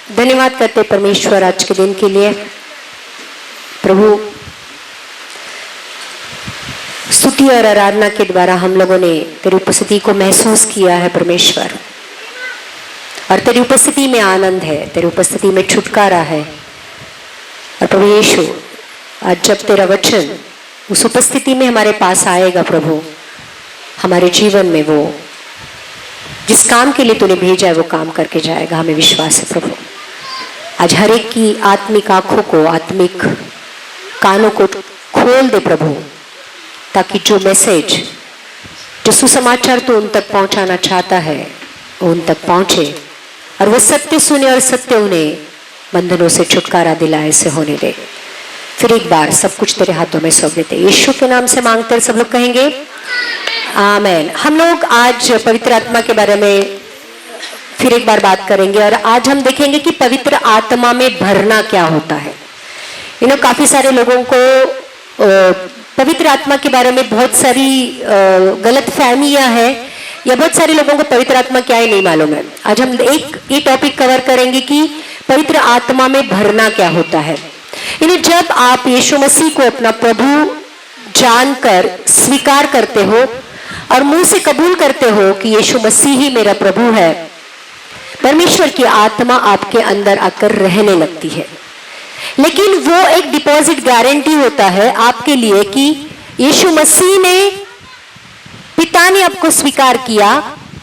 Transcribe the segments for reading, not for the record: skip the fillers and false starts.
धन्यवाद करते परमेश्वर आज के दिन के लिए। प्रभु, स्तुति और आराधना के द्वारा हम लोगों ने तेरी उपस्थिति को महसूस किया है परमेश्वर, और तेरी उपस्थिति में आनंद है, तेरी उपस्थिति में छुटकारा है। और प्रभु यीशु, आज जब तेरा वचन उस उपस्थिति में हमारे पास आएगा प्रभु, हमारे जीवन में वो जिस काम के लिए तूने भेजा है वो काम करके जाएगा, हमें विश्वास है प्रभु। आज हर एक की आत्मिक आंखों को, आत्मिक कानों को खोल दे प्रभु, ताकि जो मैसेज, जो सुसमाचार तू उन तक पहुंचाना चाहता है वो उन तक पहुंचे, और वो सत्य सुने और सत्य उन्हें बंधनों से छुटकारा दिलाए से होने दे। फिर एक बार सब कुछ तेरे हाथों में सौंप देते, यीशु के नाम से मांगते हैं, सब लोग कहेंगे आमेन। हम लोग आज पवित्र आत्मा के बारे में फिर एक बार बात करेंगे, और आज हम देखेंगे कि पवित्र आत्मा में भरना क्या होता है। काफी सारे लोगों को पवित्र आत्मा के बारे में बहुत सारी गलत फहमियां हैं, या बहुत सारे लोगों को पवित्र आत्मा क्या है नहीं मालूम है। आज हम ये टॉपिक कवर करेंगे कि पवित्र आत्मा में भरना क्या होता है। जब आप यीशु मसीह को अपना प्रभु जानकर स्वीकार करते हो और मुंह से कबूल करते हो कि यीशु मसीह ही मेरा प्रभु है, परमेश्वर की आत्मा आपके अंदर आकर रहने लगती है। लेकिन वो एक डिपॉजिट गारंटी होता है आपके लिए कि यीशु मसीह ने, पिता ने आपको स्वीकार किया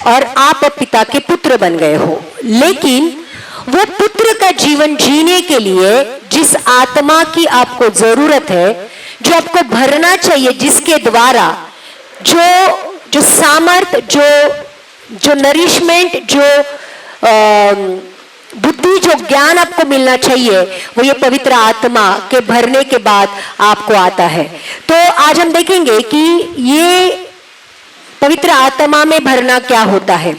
और आप अब पिता के पुत्र बन गए हो। लेकिन वो पुत्र का जीवन जीने के लिए जिस आत्मा की आपको जरूरत है, जो आपको भरना चाहिए, जिसके द्वारा जो सामर्थ, जो नरिशमेंट, जो बुद्धि, जो ज्ञान आपको मिलना चाहिए, वो ये पवित्र आत्मा के भरने के बाद आपको आता है। तो आज हम देखेंगे कि ये पवित्र आत्मा में भरना क्या होता है।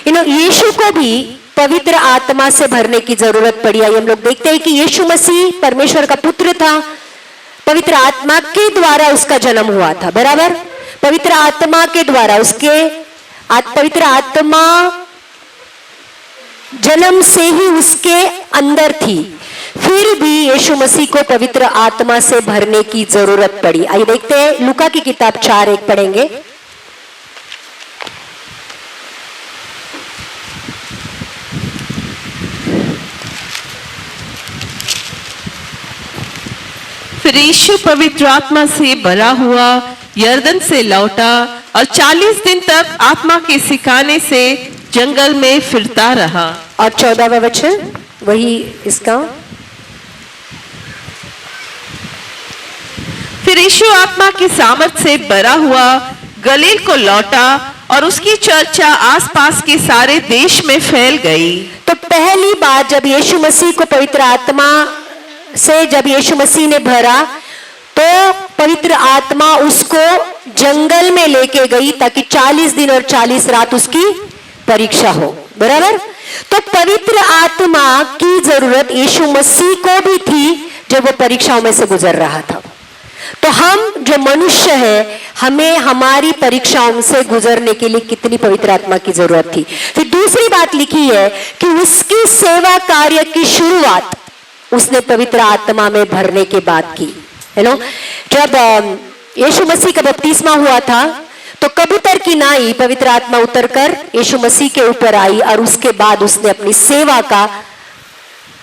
यीशु को भी पवित्र आत्मा से भरने की जरूरत पड़ी। हम लोग देखते हैं कि यीशु मसीह परमेश्वर का पुत्र था, पवित्र आत्मा के द्वारा उसका जन्म हुआ था, बराबर। पवित्र आत्मा के द्वारा पवित्र आत्मा जन्म से ही उसके अंदर थी, फिर भी यीशु मसीह को पवित्र आत्मा से भरने की जरूरत पड़ी। आइए देखते हैं, लूका की किताब 4:1 पढ़ेंगे। फिर यीशु पवित्र आत्मा से भरा हुआ यरदन से लौटा और 40 दिन तक आत्मा के सिखाने से जंगल में फिरता रहा। और 14वां वचन वही इसका। फिर यीशु आत्मा की सामर्थ से भरा हुआ गलील को लौटा और उसकी चर्चा आसपास के सारे देश में फैल गई। तो पहली बार जब यीशु मसीह को पवित्र आत्मा से जब यीशु मसीह ने भरा, तो पवित्र आत्मा उसको जंगल में लेके गई ताकि 40 दिन और 40 रात उसकी परीक्षा हो, बराबर। तो पवित्र आत्मा की जरूरत यीशु मसीह को भी थी जब वो परीक्षाओं में से गुजर रहा था। तो हम जो मनुष्य है, हमें हमारी परीक्षाओं से गुजरने के लिए कितनी पवित्र आत्मा की जरूरत थी। फिर दूसरी बात लिखी है कि उसकी सेवा कार्य की शुरुआत उसने पवित्र आत्मा में भरने के बाद की। जब यीशु मसीह का बपतिस्मा हुआ था, तो कबूतर की नाई पवित्र आत्मा उतरकर यीशु मसीह के ऊपर आई, और उसके बाद उसने अपनी सेवा का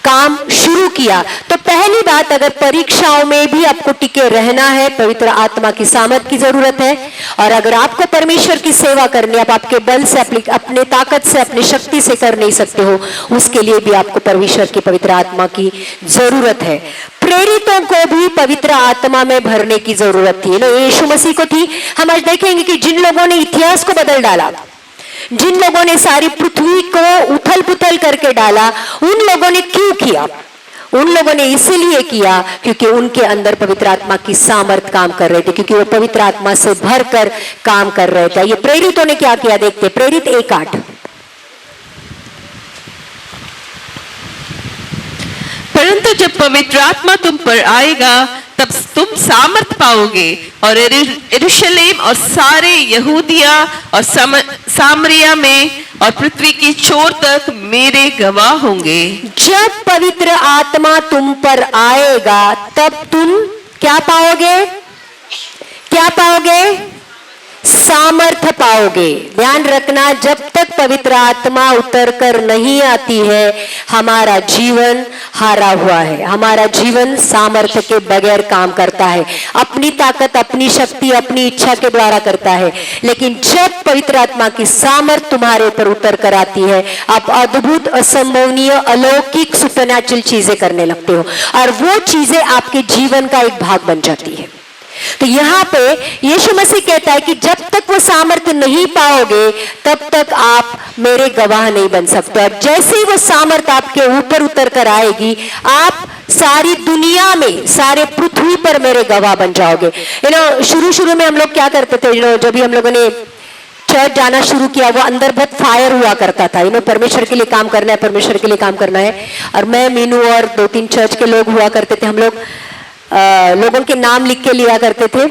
काम शुरू किया। तो पहली बात, अगर परीक्षाओं में भी आपको टिके रहना है, पवित्र आत्मा की सामर्थ की जरूरत है। और अगर आपको परमेश्वर की सेवा करनी, आप आपके बल से, अपने ताकत से, अपनी शक्ति से कर नहीं सकते हो, उसके लिए भी आपको परमेश्वर की पवित्र आत्मा की जरूरत है। प्रेरितों को भी पवित्र आत्मा में भरने की जरूरत थी, यीशु मसीह को थी। हम आज देखेंगे कि जिन लोगों ने इतिहास को बदल डाला, जिन लोगों ने सारी पृथ्वी को उथल पुथल करके डाला, उन लोगों ने क्यों किया? उन लोगों ने इसलिए किया क्योंकि उनके अंदर पवित्र आत्मा की सामर्थ काम कर रहे थे, क्योंकि वो पवित्र आत्मा से भरकर काम कर रहे थे। ये प्रेरितों ने क्या किया देखते, प्रेरित 1:8। परंतु जब पवित्र आत्मा तुम पर आएगा तब तुम सामर्थ पाओगे और यरूशलेम और सारे यहूदिया और सामरिया में और पृथ्वी की छोर तक मेरे गवाह होंगे। जब पवित्र आत्मा तुम पर आएगा तब तुम क्या पाओगे? क्या पाओगे? सामर्थ पाओगे। ध्यान रखना, जब तक पवित्र आत्मा उतर कर नहीं आती है हमारा जीवन हारा हुआ है, हमारा जीवन सामर्थ्य के बगैर काम करता है, अपनी ताकत, अपनी शक्ति, अपनी इच्छा के द्वारा करता है। लेकिन जब पवित्र आत्मा की सामर्थ तुम्हारे ऊपर उतर कर आती है, आप अद्भुत, असंभवनीय, अलौकिक, सुपरनैचुरल चीजें करने लगते हो और वो चीजें आपके जीवन का एक भाग बन जाती है। तो यहाँ पे यीशु मसीह कहता है कि जब तक वो सामर्थ्य नहीं पाओगे तब तक आप मेरे गवाह नहीं बन सकते। और जैसे ही वो सामर्थ्य आपके ऊपर उतर कर आएगी, आप सारी दुनिया में, सारे पृथ्वी पर मेरे गवाह बन जाओगे। शुरू में हम लोग क्या करते थे, जब भी हम लोगों ने चर्च जाना शुरू किया, वो अंदर बहुत फायर हुआ करता था, परमेश्वर के लिए काम करना है, परमेश्वर के लिए काम करना है। और मैं, मीनू और 2-3 चर्च के लोग हुआ करते थे, हम लोग लोगों के नाम लिख के लिया करते थे।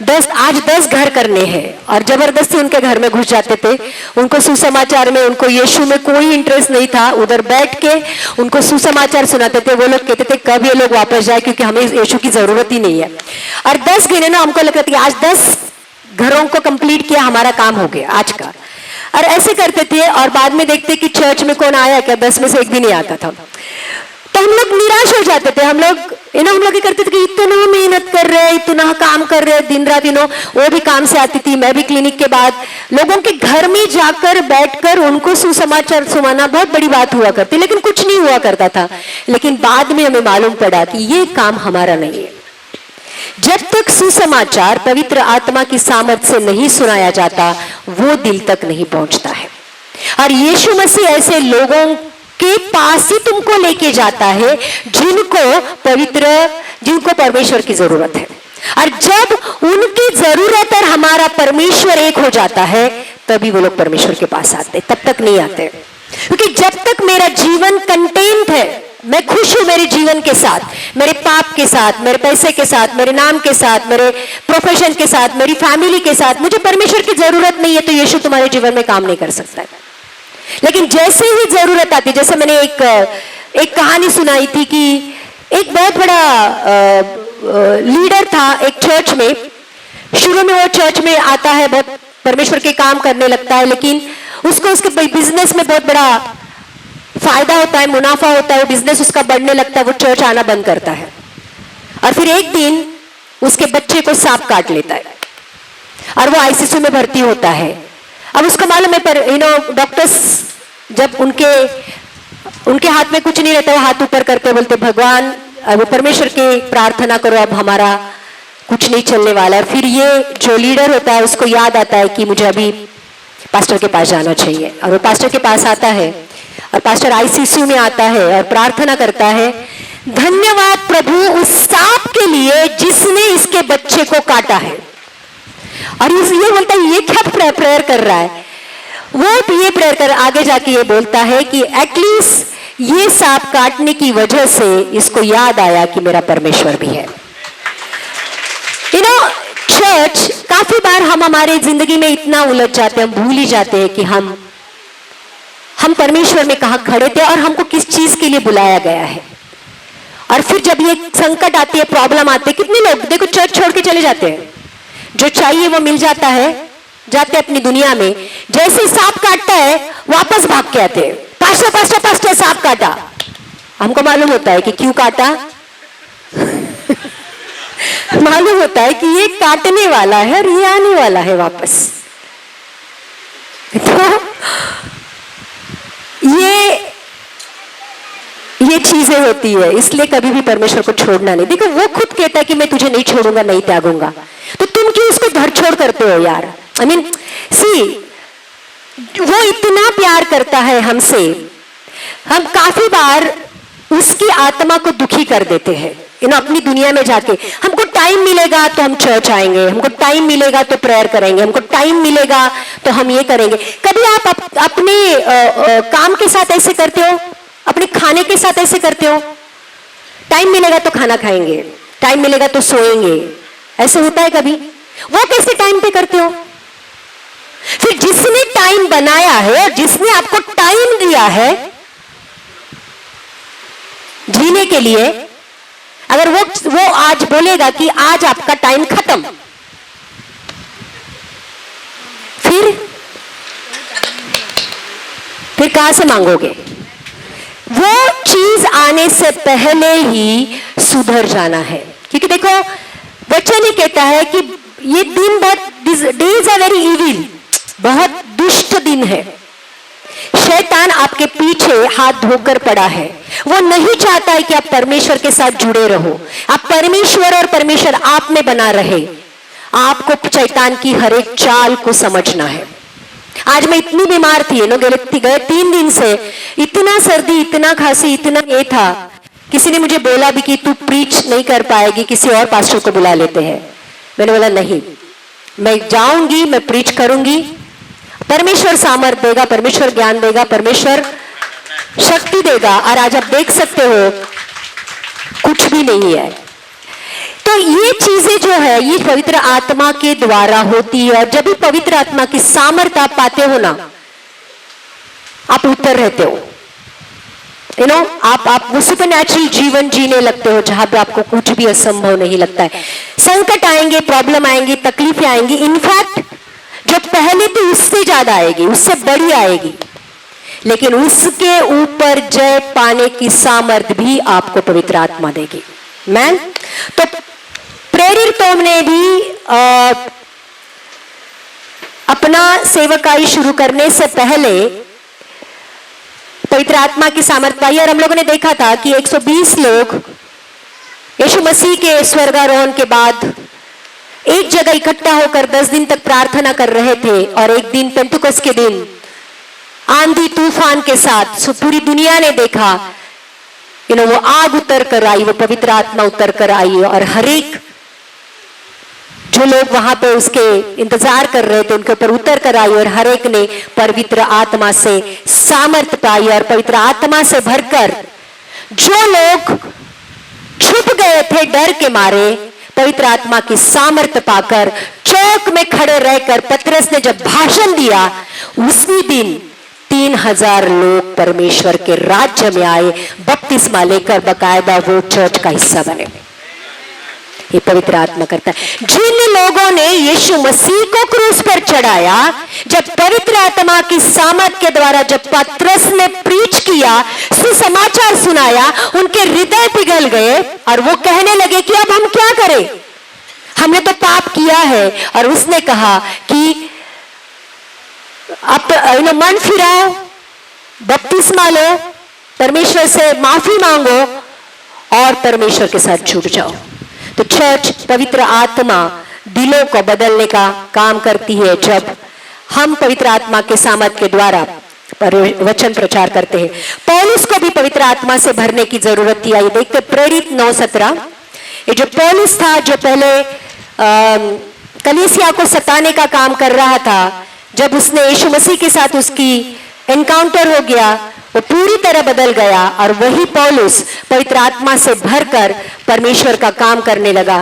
10 घर करने हैं और जबरदस्ती उनके घर में घुस जाते थे। उनको सुसमाचार में, उनको यीशु में कोई इंटरेस्ट नहीं था, उधर बैठ के उनको सुसमाचार सुनाते थे। वो लोग कहते थे कब ये लोग वापस जाए, क्योंकि हमें यीशु की जरूरत ही नहीं है। और 10 गिने ना, हमको लगता था कि आज 10 घरों को कंप्लीट किया, हमारा काम हो गया आज का। और ऐसे करते थे और बाद में देखते कि चर्च में कौन आया क्या, 10 में से एक भी नहीं आता था। तो हम लोग निराश हो जाते थे। हम लोग करते थे कि इतना मेहनत कर रहे हैं, इतना काम कर रहे हैं दिन रात। वो भी काम से आती थी, मैं भी क्लिनिक के बाद लोगों के घर में जाकर बैठकर उनको सुसमाचार सुनाना बहुत बड़ी बात हुआ करती, लेकिन कुछ नहीं हुआ करता था। लेकिन बाद में हमें मालूम पड़ा कि ये काम हमारा नहीं है। जब तक सुसमाचार पवित्र आत्मा की सामर्थ्य से नहीं सुनाया जाता, वो दिल तक नहीं पहुंचता है। और यीशु मसीह ऐसे लोगों के पास ही तुमको लेके जाता है जिनको परमेश्वर की जरूरत है। और जब उनकी जरूरत और हमारा परमेश्वर एक हो जाता है, तभी वो लोग परमेश्वर के पास आते, तब तक नहीं आते। क्योंकि जब तक मेरा जीवन कंटेंट है, मैं खुश हूं मेरे जीवन के साथ, मेरे पाप के साथ, मेरे पैसे के साथ, मेरे नाम के साथ, मेरे प्रोफेशन के साथ, मेरी फैमिली के साथ, मुझे परमेश्वर की जरूरत नहीं है, तो यीशु तुम्हारे जीवन में काम नहीं कर सकता है। लेकिन जैसे ही जरूरत आती, जैसे मैंने एक कहानी सुनाई थी कि एक बहुत बड़ा लीडर था एक चर्च में। शुरू में वो चर्च में आता है, बहुत परमेश्वर के काम करने लगता है, लेकिन उसको उसके बिजनेस में बहुत बड़ा फायदा होता है, मुनाफा होता है, वो बिजनेस उसका बढ़ने लगता है, वो चर्च आना बंद करता है। और फिर एक दिन उसके बच्चे को सांप काट लेता है और वो आईसीयू में भर्ती होता है। अब उसको मालूम है, पर डॉक्टर्स जब उनके हाथ में कुछ नहीं रहता, वो हाथ ऊपर करके बोलते भगवान, अब परमेश्वर की प्रार्थना करो, अब हमारा कुछ नहीं चलने वाला है। फिर ये जो लीडर होता है उसको याद आता है कि मुझे अभी पास्टर के पास जाना चाहिए, और वो पास्टर के पास आता है और पास्टर आईसीयू में आता है और प्रार्थना करता है, धन्यवाद प्रभु उस सांप के लिए जिसने इसके बच्चे को काटा है। और ये बोलता है ये क्या प्रेयर कर रहा है, वो ये प्रेयर कर आगे जाके ये बोलता है कि एटलीस्ट ये सांप काटने की वजह से इसको याद आया कि मेरा परमेश्वर भी है। चर्च, काफी बार हम हमारे जिंदगी में इतना उलझ जाते हैं, हम भूल ही जाते हैं कि हम परमेश्वर में कहाँ खड़े थे और हमको किस चीज के लिए बुलाया गया है। और फिर जब ये संकट आती है, प्रॉब्लम आती है, कितने लोग देखो चर्च छोड़ के चले जाते हैं, जो चाहिए वो मिल जाता है, जाते अपनी दुनिया में, जैसे सांप काटता है वापस भाग के आते हैं, पास्टर सांप काटा। हमको मालूम होता है कि क्यों काटा मालूम होता है कि ये काटने वाला है और ये आने वाला है वापस। तो ये चीजें होती है, इसलिए कभी भी परमेश्वर को छोड़ना नहीं। देखो वो खुद कहता है कि मैं तुझे नहीं छोड़ूंगा, नहीं त्यागूंगा, तो तुम क्यों उसको धर छोड़ करते हो यार। आई मीन सी, वो इतना प्यार करता है हमसे, हम काफी बार उसकी आत्मा को दुखी कर देते हैं। अपनी दुनिया में जाके हमको टाइम मिलेगा तो हम चर्च आएंगे, हमको टाइम मिलेगा तो प्रेयर करेंगे, हमको टाइम मिलेगा तो हम ये करेंगे। कभी आप अपने काम के साथ ऐसे करते हो, अपने खाने के साथ ऐसे करते हो? टाइम मिलेगा तो खाना खाएंगे, टाइम मिलेगा तो सोएंगे, ऐसे होता है कभी? वो कैसे टाइम पे करते हो? फिर जिसने टाइम बनाया है और जिसने आपको टाइम दिया है जीने के लिए, अगर वो आज बोलेगा कि आज आपका टाइम खत्म, फिर कहां से मांगोगे? वो चीज आने से पहले ही सुधर जाना है, क्योंकि देखो वचन ही कहता है कि ये दिन बहुत डेज आर वेरी इविल, बहुत दुष्ट दिन है। शैतान आपके पीछे हाथ धोकर पड़ा है, वो नहीं चाहता है कि आप परमेश्वर के साथ जुड़े रहो, आप परमेश्वर और परमेश्वर आप में बना रहे। आपको शैतान की हर एक चाल को समझना है। आज मैं इतनी बीमार थी, गए 3 दिन से, इतना सर्दी, इतना खांसी, इतना ये था, किसी ने मुझे बोला भी कि तू प्रीच नहीं कर पाएगी, किसी और पास्टर को बुला लेते हैं। मैंने बोला नहीं, मैं जाऊंगी, मैं प्रीच करूंगी, परमेश्वर सामर्थ देगा, परमेश्वर ज्ञान देगा, परमेश्वर शक्ति देगा। और आज आप देख सकते हो कुछ भी नहीं है। तो ये चीजें जो है ये पवित्र आत्मा के द्वारा होती है, और जब भी पवित्र आत्मा की सामर्थ आप पाते हो ना, आप उत्तर रहते हो, आप वो सुपरनैचुरल जीवन जीने लगते हो, जहां पे आपको कुछ भी असंभव नहीं लगता है। संकट आएंगे, प्रॉब्लम आएंगी, तकलीफें आएंगी, इनफैक्ट जो पहले थी उससे ज्यादा आएगी, उससे बड़ी आएगी, लेकिन उसके ऊपर जय पाने की सामर्थ भी आपको पवित्र आत्मा देगी। मैन तो प्रेरितों ने भी अपना सेवकाई शुरू करने से पहले पवित्र आत्मा की सामर्थ पाई, और हम लोगों ने देखा था कि 120 लोग यीशु मसीह के स्वर्गारोहण के बाद एक जगह इकट्ठा होकर 10 दिन तक प्रार्थना कर रहे थे, और एक दिन पेंतुकोस के दिन आंधी तूफान के साथ पूरी दुनिया ने देखा, वो आग उतर कर आई, वो पवित्र आत्मा उतर कर आई, और हर एक जो लोग वहां पे उसके इंतजार कर रहे थे उनके ऊपर उतर कर आई, और हर एक ने पवित्र आत्मा से सामर्थ पाई, और पवित्र आत्मा से भरकर जो लोग छुप गए थे डर के मारे, पवित्र आत्मा की सामर्थ पाकर चौक में खड़े रहकर पतरस ने जब भाषण दिया, उसी दिन 3000 लोग परमेश्वर के राज्य में आए, बपतिस्मा लेकर बकायदा वो चर्च का हिस्सा बने। ये पवित्र आत्मा करता है। जिन लोगों ने यीशु मसीह को क्रूस पर चढ़ाया, जब पवित्र आत्मा की सामर्थ के द्वारा जब पतरस ने प्रीच किया, सुसमाचार सुनाया, उनके हृदय पिघल गए और वो कहने लगे कि अब हम क्या करें, हमने तो पाप किया है। और उसने कहा कि अब मन फिराओ, बपतिस्मा लो, परमेश्वर से माफी मांगो और परमेश्वर के साथ जुड़ जाओ। तो चर्च पवित्र आत्मा दिलों को बदलने का काम करती है जब हम पवित्र आत्मा के सामर्थ के द्वारा वचन प्रचार करते हैं। पौलुस को भी पवित्र आत्मा से भरने की जरूरत थी। आइए देखते प्रेरित 9:17। ये जो पौलुस था, जो पहले कलीसिया को सताने का काम कर रहा था, जब उसने यीशु मसीह के साथ उसकी एनकाउंटर हो गया, वो पूरी तरह बदल गया, और वही पौलुस पवित्र आत्मा से भरकर परमेश्वर का काम करने लगा।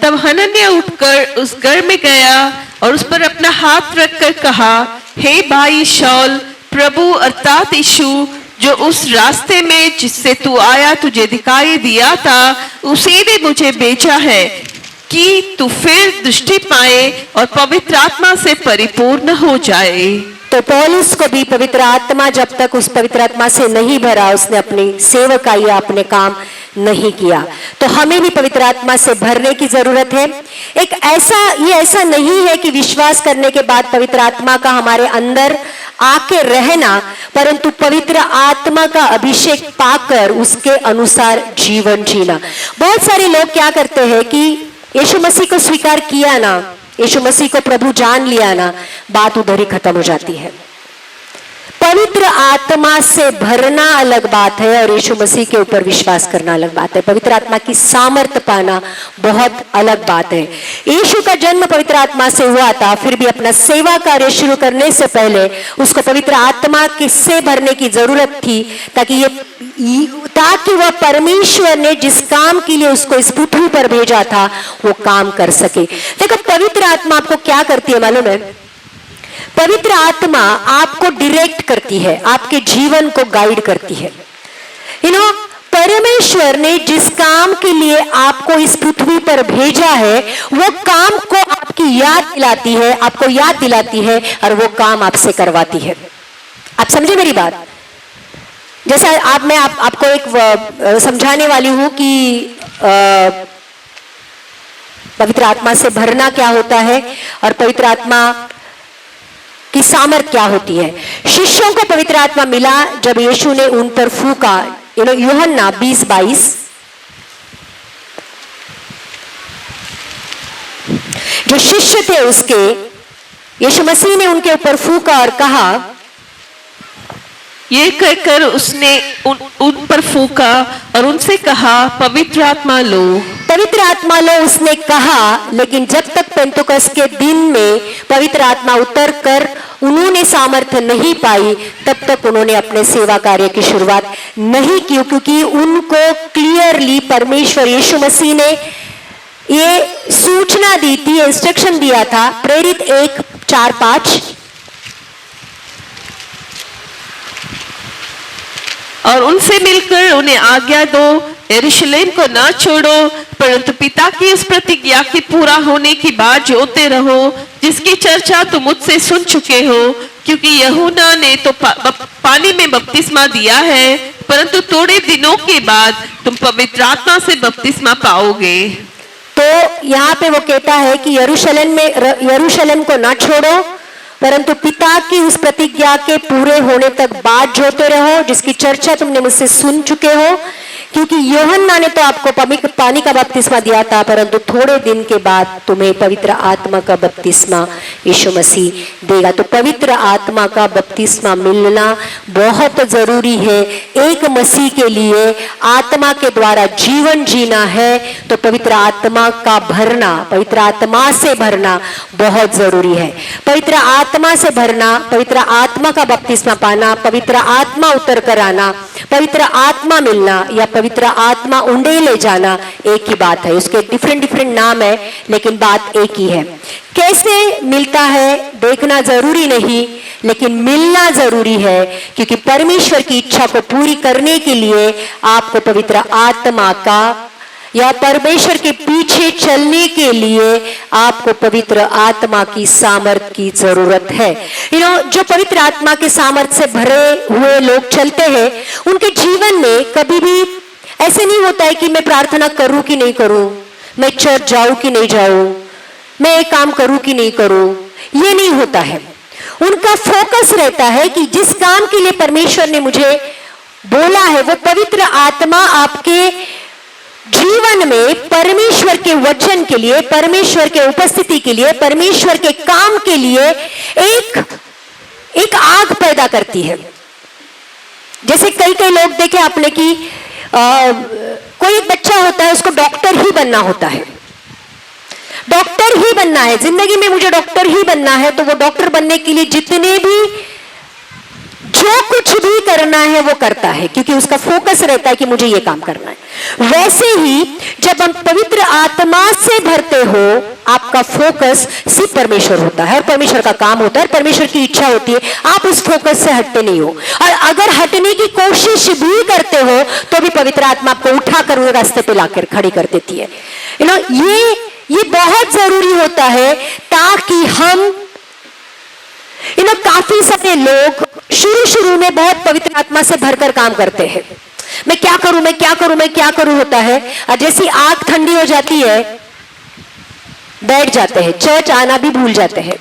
तब हनन्याह उठकर उस घर में गया और उस पर अपना हाथ रखकर कहा, हे भाई शाऊल, प्रभु अर्थात यीशु जो उस रास्ते में जिससे तू आया तुझे दिखाई दिया था, उसी ने मुझे भेजा है कि तू फिर दृष्टि पाए और पवित्र आत्मा से परिपूर्ण हो जाए। तो पौलुस को भी पवित्र आत्मा जब तक उस पवित्र आत्मा से नहीं भरा, उसने अपनी सेवकाई या अपने काम नहीं किया। तो हमें भी पवित्र आत्मा से भरने की जरूरत है। ये ऐसा नहीं है कि विश्वास करने के बाद पवित्र आत्मा का हमारे अंदर आके रहना, परंतु पवित्र आत्मा का अभिषेक पाकर उसके अनुसार जीवन जीना। बहुत सारे लोग क्या करते हैं कि यीशु मसीह को स्वीकार किया ना, यीशु मसीह को प्रभु जान लिया ना, बात उधर ही खत्म हो जाती है। पवित्र आत्मा से भरना अलग बात है और यीशु मसीह के ऊपर विश्वास करना अलग बात है। पवित्र आत्मा की सामर्थ्य पाना बहुत अलग बात है। यीशु का जन्म पवित्र आत्मा से हुआ था, फिर भी अपना सेवा कार्य शुरू करने से पहले उसको पवित्र आत्मा से भरने की जरूरत थी, ताकि वह परमेश्वर ने जिस काम के लिए उसको इस पृथ्वी पर भेजा था वो काम कर सके। देखो, पवित्र आत्मा आपको क्या करती है मालूम है? पवित्र आत्मा आपको डायरेक्ट करती है, आपके जीवन को गाइड करती है। परमेश्वर ने जिस काम के लिए आपको इस पृथ्वी पर भेजा है वो काम को आपकी याद दिलाती है, आपको याद दिलाती है और वो काम आपसे करवाती है। आप समझे मेरी बात? जैसा मैं आपको एक समझाने वाली हूं कि पवित्र आत्मा से भरना क्या होता है और पवित्र आत्मा की सामर्थ क्या होती है। शिष्यों को पवित्र आत्मा मिला जब यीशु ने उन पर फूंका। यूहन्ना 20:22, जो शिष्य थे उसके, यीशु मसीह ने उनके ऊपर फूंका और कहा, ये कहकर उसने उन पर फूंका और उनसे कहा, पवित्र आत्मा लो। पवित्र आत्मा लो उसने कहा, लेकिन जब तक पेंतुकस के दिन में पवित्र आत्मा उतर कर उन्होंने सामर्थ्य नहीं पाई, तब तक उन्होंने अपने सेवा कार्य की शुरुआत नहीं की, क्योंकि उनको क्लियरली परमेश्वर यीशु मसीह ने ये सूचना दी थी, इंस्ट्रक्शन दिया था। प्रेरित 1:4-5, और उनसे मिलकर उन्हें आज्ञा दो, यरूशलेम को न छोड़ो, परंतु पिता की उस प्रतिज्ञा के पूरा होने की बात जोते रहो, जिसकी चर्चा तुम मुझसे सुन चुके हो। क्योंकि यूहन्ना ने तो पानी में बपतिस्मा दिया है, परंतु थोड़े दिनों के बाद तुम पवित्र आत्मा से बपतिस्मा पाओगे। तो यहाँ पे वो कहता है कि यरूशलेम को ना छोड़ो, परंतु पिता की उस प्रतिज्ञा के पूरे होने तक बात जोते रहो, जिसकी चर्चा तुमने मुझसे सुन चुके हो। क्योंकि यूहन्ना ने तो आपको पानी का बपतिस्मा दिया था, परंतु थोड़े दिन के बाद तुम्हें पवित्र आत्मा का बपतिस्मा यीशु मसीह देगा। तो पवित्र आत्मा का बपतिस्मा मिलना बहुत जरूरी है। एक मसीह के लिए आत्मा के द्वारा जीवन जीना है तो पवित्र आत्मा का भरना, पवित्र आत्मा से भरना बहुत जरूरी है। पवित्र आत्मा से भरना, पवित्र आत्मा का बपतिस्मा पाना, पवित्र आत्मा उतर कर आना, पवित्र आत्मा मिलना या पवित्र आत्मा उंडे ले जाना एक ही बात है। उसके डिफरेंट नाम है, लेकिन बात एक ही है। कैसे मिलता है देखना जरूरी नहीं, लेकिन मिलना जरूरी है, क्योंकि परमेश्वर की इच्छा को पूरी करने के लिए आपको पवित्र आत्मा का या परमेश्वर के पीछे चलने के लिए आपको पवित्र आत्मा की सामर्थ की जरूरत है। जो पवित्र आत्मा के सामर्थ से भरे हुए लोग चलते हैं, उनके जीवन में कभी भी ऐसे नहीं होता है कि मैं प्रार्थना करूं कि नहीं करूं, मैं चर्च जाऊं कि नहीं जाऊं, मैं एक काम करूं कि नहीं करूं, ये नहीं होता है। उनका फोकस रहता है कि जिस काम के लिए परमेश्वर ने मुझे बोला है, वो पवित्र आत्मा आपके जीवन में परमेश्वर के वचन के लिए, परमेश्वर के उपस्थिति के लिए, परमेश्वर के काम के लिए एक आग पैदा करती है। जैसे कई लोग देखे आपने कि कोई एक बच्चा होता है, उसको डॉक्टर ही बनना होता है, डॉक्टर ही बनना है, जिंदगी में मुझे डॉक्टर ही बनना है, तो वो डॉक्टर बनने के लिए जितने भी जो कुछ भी करना है वो करता है, क्योंकि उसका फोकस रहता है कि मुझे ये काम करना है। वैसे ही जब हम पवित्र आत्मा से भरते हो, आपका फोकस सिर्फ परमेश्वर होता है और परमेश्वर का काम होता है, परमेश्वर की इच्छा होती है, आप उस फोकस से हटते नहीं हो। और अगर हटने की कोशिश भी करते हो तो भी पवित्र आत्मा आपको उठाकर वो रास्ते पे लाकर खड़ी कर देती है। ये बहुत जरूरी होता है, ताकि हम काफी सारे लोग शुरू में बहुत पवित्र आत्मा से भरकर काम करते हैं। मैं क्या करूं, मैं क्या करूं, मैं क्या करूं होता है, और जैसी आग ठंडी हो जाती है बैठ जाते हैं, चर्च आना भी भूल जाते हैं।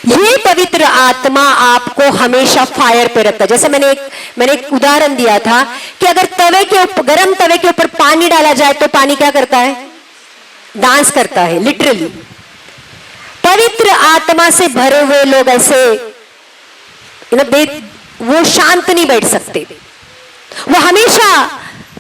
ये पवित्र आत्मा आपको हमेशा फायर पे रखता है। जैसे मैंने एक उदाहरण दिया था कि अगर गरम तवे के ऊपर पानी डाला जाए तो पानी क्या करता है? डांस करता है, लिटरली। पवित्र आत्मा से भरे हुए लोग ऐसे वो शांत नहीं बैठ सकते। वो हमेशा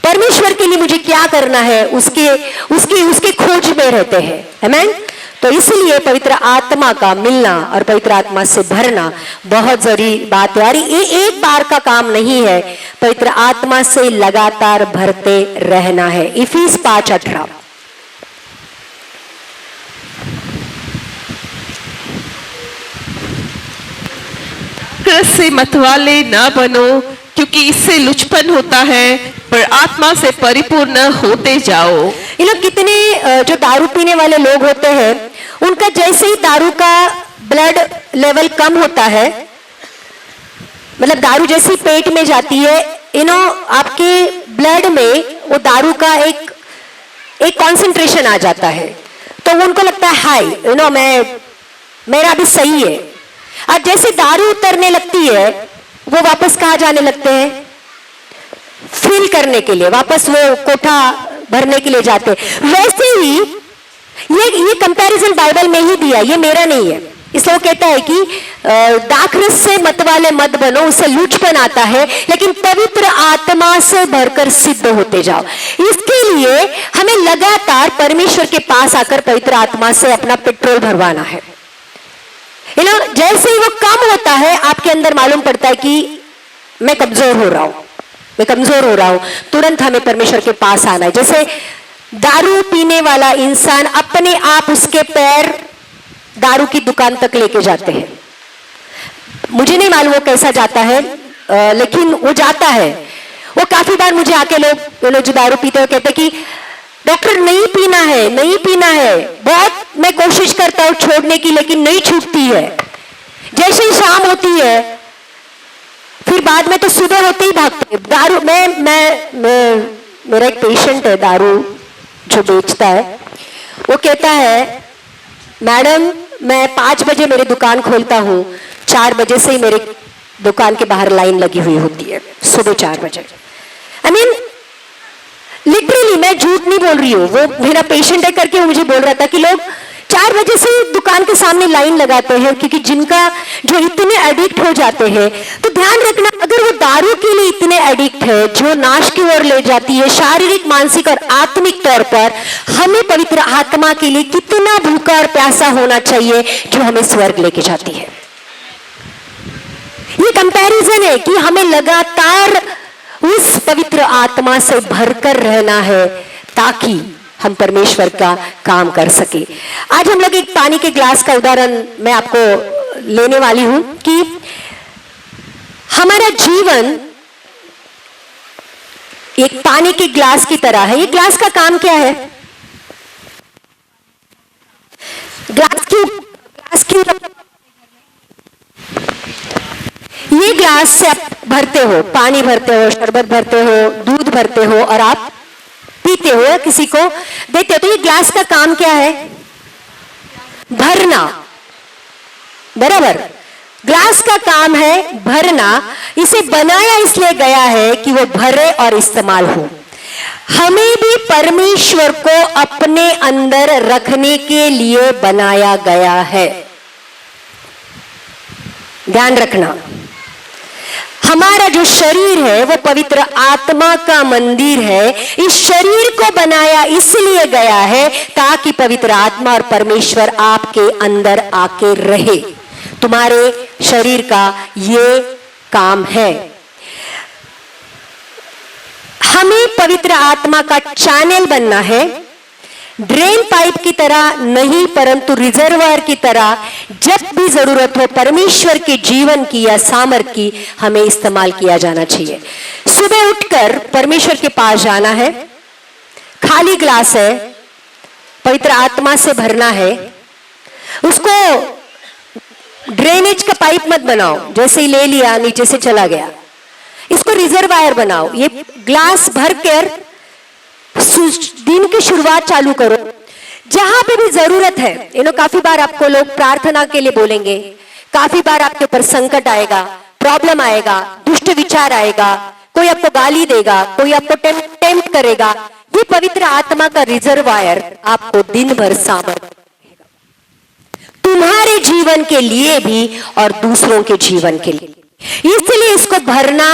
परमेश्वर के लिए मुझे क्या करना है उसके उसके उसके खोज में रहते हैं। आमीन। तो इसलिए पवित्र आत्मा का मिलना और पवित्र आत्मा से भरना बहुत जरूरी बात है। और ये एक बार का काम नहीं है, पवित्र आत्मा से लगातार भरते रहना है। इफिस 5:18। से मतवाले ना बनो, क्योंकि इससे लुचपन होता है, पर आत्मा से परिपूर्ण होते जाओ। ये लोग कितने जो दारू पीने वाले लोग होते हैं, उनका जैसे ही दारू का ब्लड लेवल कम होता है, मतलब दारू जैसी पेट में जाती है, आपके ब्लड में वो दारू का एक कंसंट्रेशन आ जाता है, तो उनको लगता है हाई, मेरा अभी सही है। अब जैसे दारू उतरने लगती है, वो वापस कहाँ जाने लगते हैं? फिल करने के लिए, वापस वो कोठा भरने के लिए जाते हैं। वैसे ही ये कंपैरिजन बाइबल में ही दिया, ये मेरा नहीं है। इसलिए वो कहता है कि दाखरस से मतवाले मत बनो, उससे लूचपन आता है, लेकिन पवित्र आत्मा से भरकर सिद्ध होते जाओ। इसके लिए हमें लगातार परमेश्वर के पास आकर पवित्र आत्मा से अपना पेट्रोल भरवाना है। जैसे ही वो कम होता है, आपके अंदर मालूम पड़ता है कि मैं कमजोर हो रहा हूं, तुरंत हमें परमेश्वर के पास आना है। जैसे दारू पीने वाला इंसान अपने आप उसके पैर दारू की दुकान तक लेके जाते हैं। मुझे नहीं मालूम वो कैसा जाता है, लेकिन वो जाता है। वो काफी बार मुझे आके लोग जो दारू पीते हैं कहते कि डॉक्टर नहीं पीना है, बहुत मैं कोशिश करता हूं छोड़ने की, लेकिन नहीं छूटती है। जैसे ही शाम होती है, फिर बाद में तो सुबह होते ही भागते हैं। दारू मेरा एक पेशेंट है दारू जो बेचता है, वो कहता है मैडम मैं 5 बजे मेरी दुकान खोलता हूँ, 4 बजे से ही मेरे दुकान के बाहर लाइन लगी हुई होती है, सुबह 4 बजे। लिटरली मैं झूठ नहीं बोल रही हूँ, वो मेरा पेशेंट है करके वो मुझे बोल रहा था कि लोग 4 बजे से दुकान के सामने लाइन लगाते हैं, क्योंकि जिनका जो इतने एडिक्ट हो जाते हैं। तो ध्यान रखना, अगर वो दारू के लिए इतने एडिक्ट है जो नाश की ओर ले जाती है, शारीरिक, मानसिक और आत्मिक तौर पर, हमें पवित्र आत्मा के लिए कितना भूखा और प्यासा होना चाहिए जो हमें स्वर्ग लेके जाती है। ये कंपैरिजन है कि हमें लगातार उस पवित्र आत्मा से भरकर रहना है ताकि हम परमेश्वर का काम कर सके। आज हम लोग एक पानी के ग्लास का उदाहरण मैं आपको लेने वाली हूं कि हमारा जीवन एक पानी के ग्लास की तरह है। ये ग्लास का काम क्या है? ये ग्लास से आप भरते हो, पानी भरते हो, शरबत भरते हो, दूध भरते हो और आप पीते हो या किसी को देते हो। तो ये ग्लास का काम क्या है? भरना, बराबर। ग्लास का काम है भरना। इसे बनाया इसलिए गया है कि वो भरे और इस्तेमाल हो। हमें भी परमेश्वर को अपने अंदर रखने के लिए बनाया गया है। ध्यान रखना, हमारा जो शरीर है वो पवित्र आत्मा का मंदिर है। इस शरीर को बनाया इसलिए गया है ताकि पवित्र आत्मा और परमेश्वर आपके अंदर आके रहे। तुम्हारे शरीर का ये काम है। हमें पवित्र आत्मा का चैनल बनना है, ड्रेन पाइप की तरह नहीं, परंतु रिजर्वायर की तरह जब भी जरूरत हो परमेश्वर के जीवन की या सामर्थ की हमें इस्तेमाल किया जाना चाहिए। सुबह उठकर परमेश्वर के पास जाना है, खाली ग्लास है, पवित्र आत्मा से भरना है। उसको ड्रेनेज का पाइप मत बनाओ, जैसे ही ले लिया नीचे से चला गया। इसको रिजर्वायर बनाओ। ये ग्लास भरकर दिन की शुरुआत चालू करो। जहां पे भी जरूरत है, काफी बार आपको लोग प्रार्थना के लिए बोलेंगे, काफी बार आपके ऊपर संकट आएगा, प्रॉब्लम आएगा, दुष्ट विचार आएगा, कोई आपको गाली देगा, कोई आपको टेम्प्ट करेगा। ये पवित्र आत्मा का रिजर्वायर आपको दिन भर सामर्थ तुम्हारे जीवन के लिए भी और दूसरों के जीवन के लिए। इसलिए इसको भरना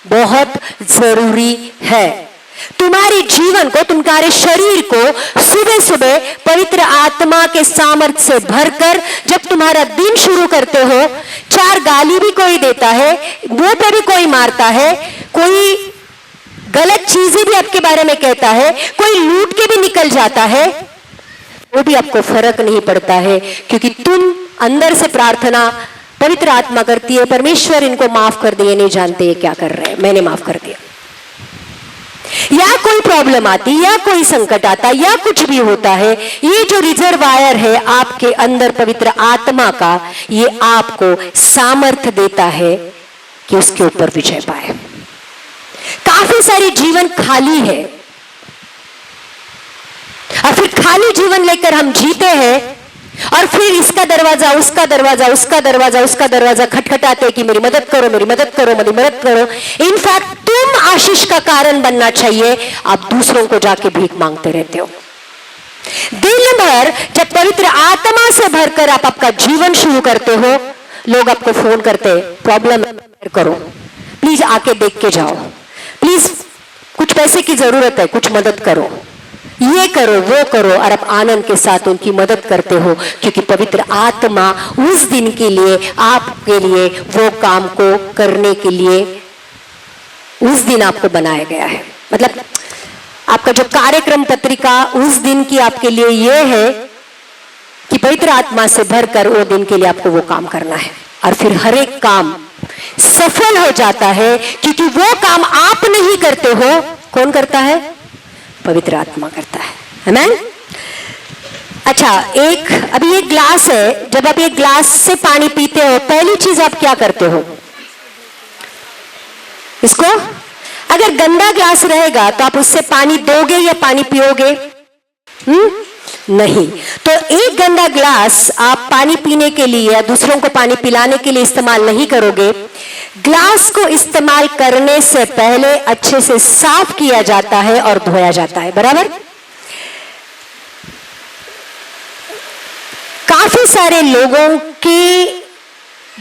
बहुत जरूरी है। तुम्हारे जीवन को, तुम्हारे शरीर को सुबह सुबह पवित्र आत्मा के सामर्थ्य से भरकर जब तुम्हारा दिन शुरू करते हो, चार गाली भी कोई देता है, मुंह पे भी कोई मारता है, कोई गलत चीजें भी आपके बारे में कहता है, कोई लूट के भी निकल जाता है, वो भी आपको फर्क नहीं पड़ता है, क्योंकि तुम अंदर से प्रार्थना पवित्र आत्मा करती है, परमेश्वर इनको माफ कर दे, ये नहीं जानते ये क्या कर रहे हैं, मैंने माफ कर दिया। या कोई प्रॉब्लम आती, या कोई संकट आता, या कुछ भी होता है, ये जो रिजर्वायर है आपके अंदर पवित्र आत्मा का, ये आपको सामर्थ्य देता है कि उसके ऊपर विजय पाए। काफी सारी जीवन खाली है और फिर खाली जीवन लेकर हम जीते हैं, और फिर इसका दरवाजा, उसका दरवाजा, उसका दरवाजा, उसका दरवाजा खटखटाते हैं कि मेरी मदद करो, मेरी मदद करो, मेरी मदद करो। इनफैक्ट तुम आशीष का कारण बनना चाहिए, आप दूसरों को जाके भीख मांगते रहते हो। दिन भर जब पवित्र आत्मा से भरकर आप आपका जीवन शुरू करते हो, लोग आपको फोन करते हैं, प्रॉब्लम करो, प्लीज आके देख के जाओ, प्लीज कुछ पैसे की जरूरत है, कुछ मदद करो, ये करो, वो करो, और आप आनंद के साथ उनकी मदद करते हो, क्योंकि पवित्र आत्मा उस दिन के लिए, आपके लिए, वो काम को करने के लिए उस दिन आपको बनाया गया है। मतलब आपका जो कार्यक्रम पत्रिका उस दिन की आपके लिए ये है कि पवित्र आत्मा से भरकर वो दिन के लिए आपको वो काम करना है, और फिर हर एक काम सफल हो जाता है, क्योंकि वो काम आप नहीं करते हो, कौन करता है? पवित्र आत्मा करता है। आमीन। अच्छा, अभी एक ग्लास है, जब आप एक ग्लास से पानी पीते हो, पहली चीज आप क्या करते हो? इसको, अगर गंदा ग्लास रहेगा तो आप उससे पानी दोगे या पानी पियोगे? नहीं। तो एक गंदा ग्लास आप पानी पीने के लिए या दूसरों को पानी पिलाने के लिए इस्तेमाल नहीं करोगे। ग्लास को इस्तेमाल करने से पहले अच्छे से साफ किया जाता है और धोया जाता है, बराबर? काफी सारे लोगों के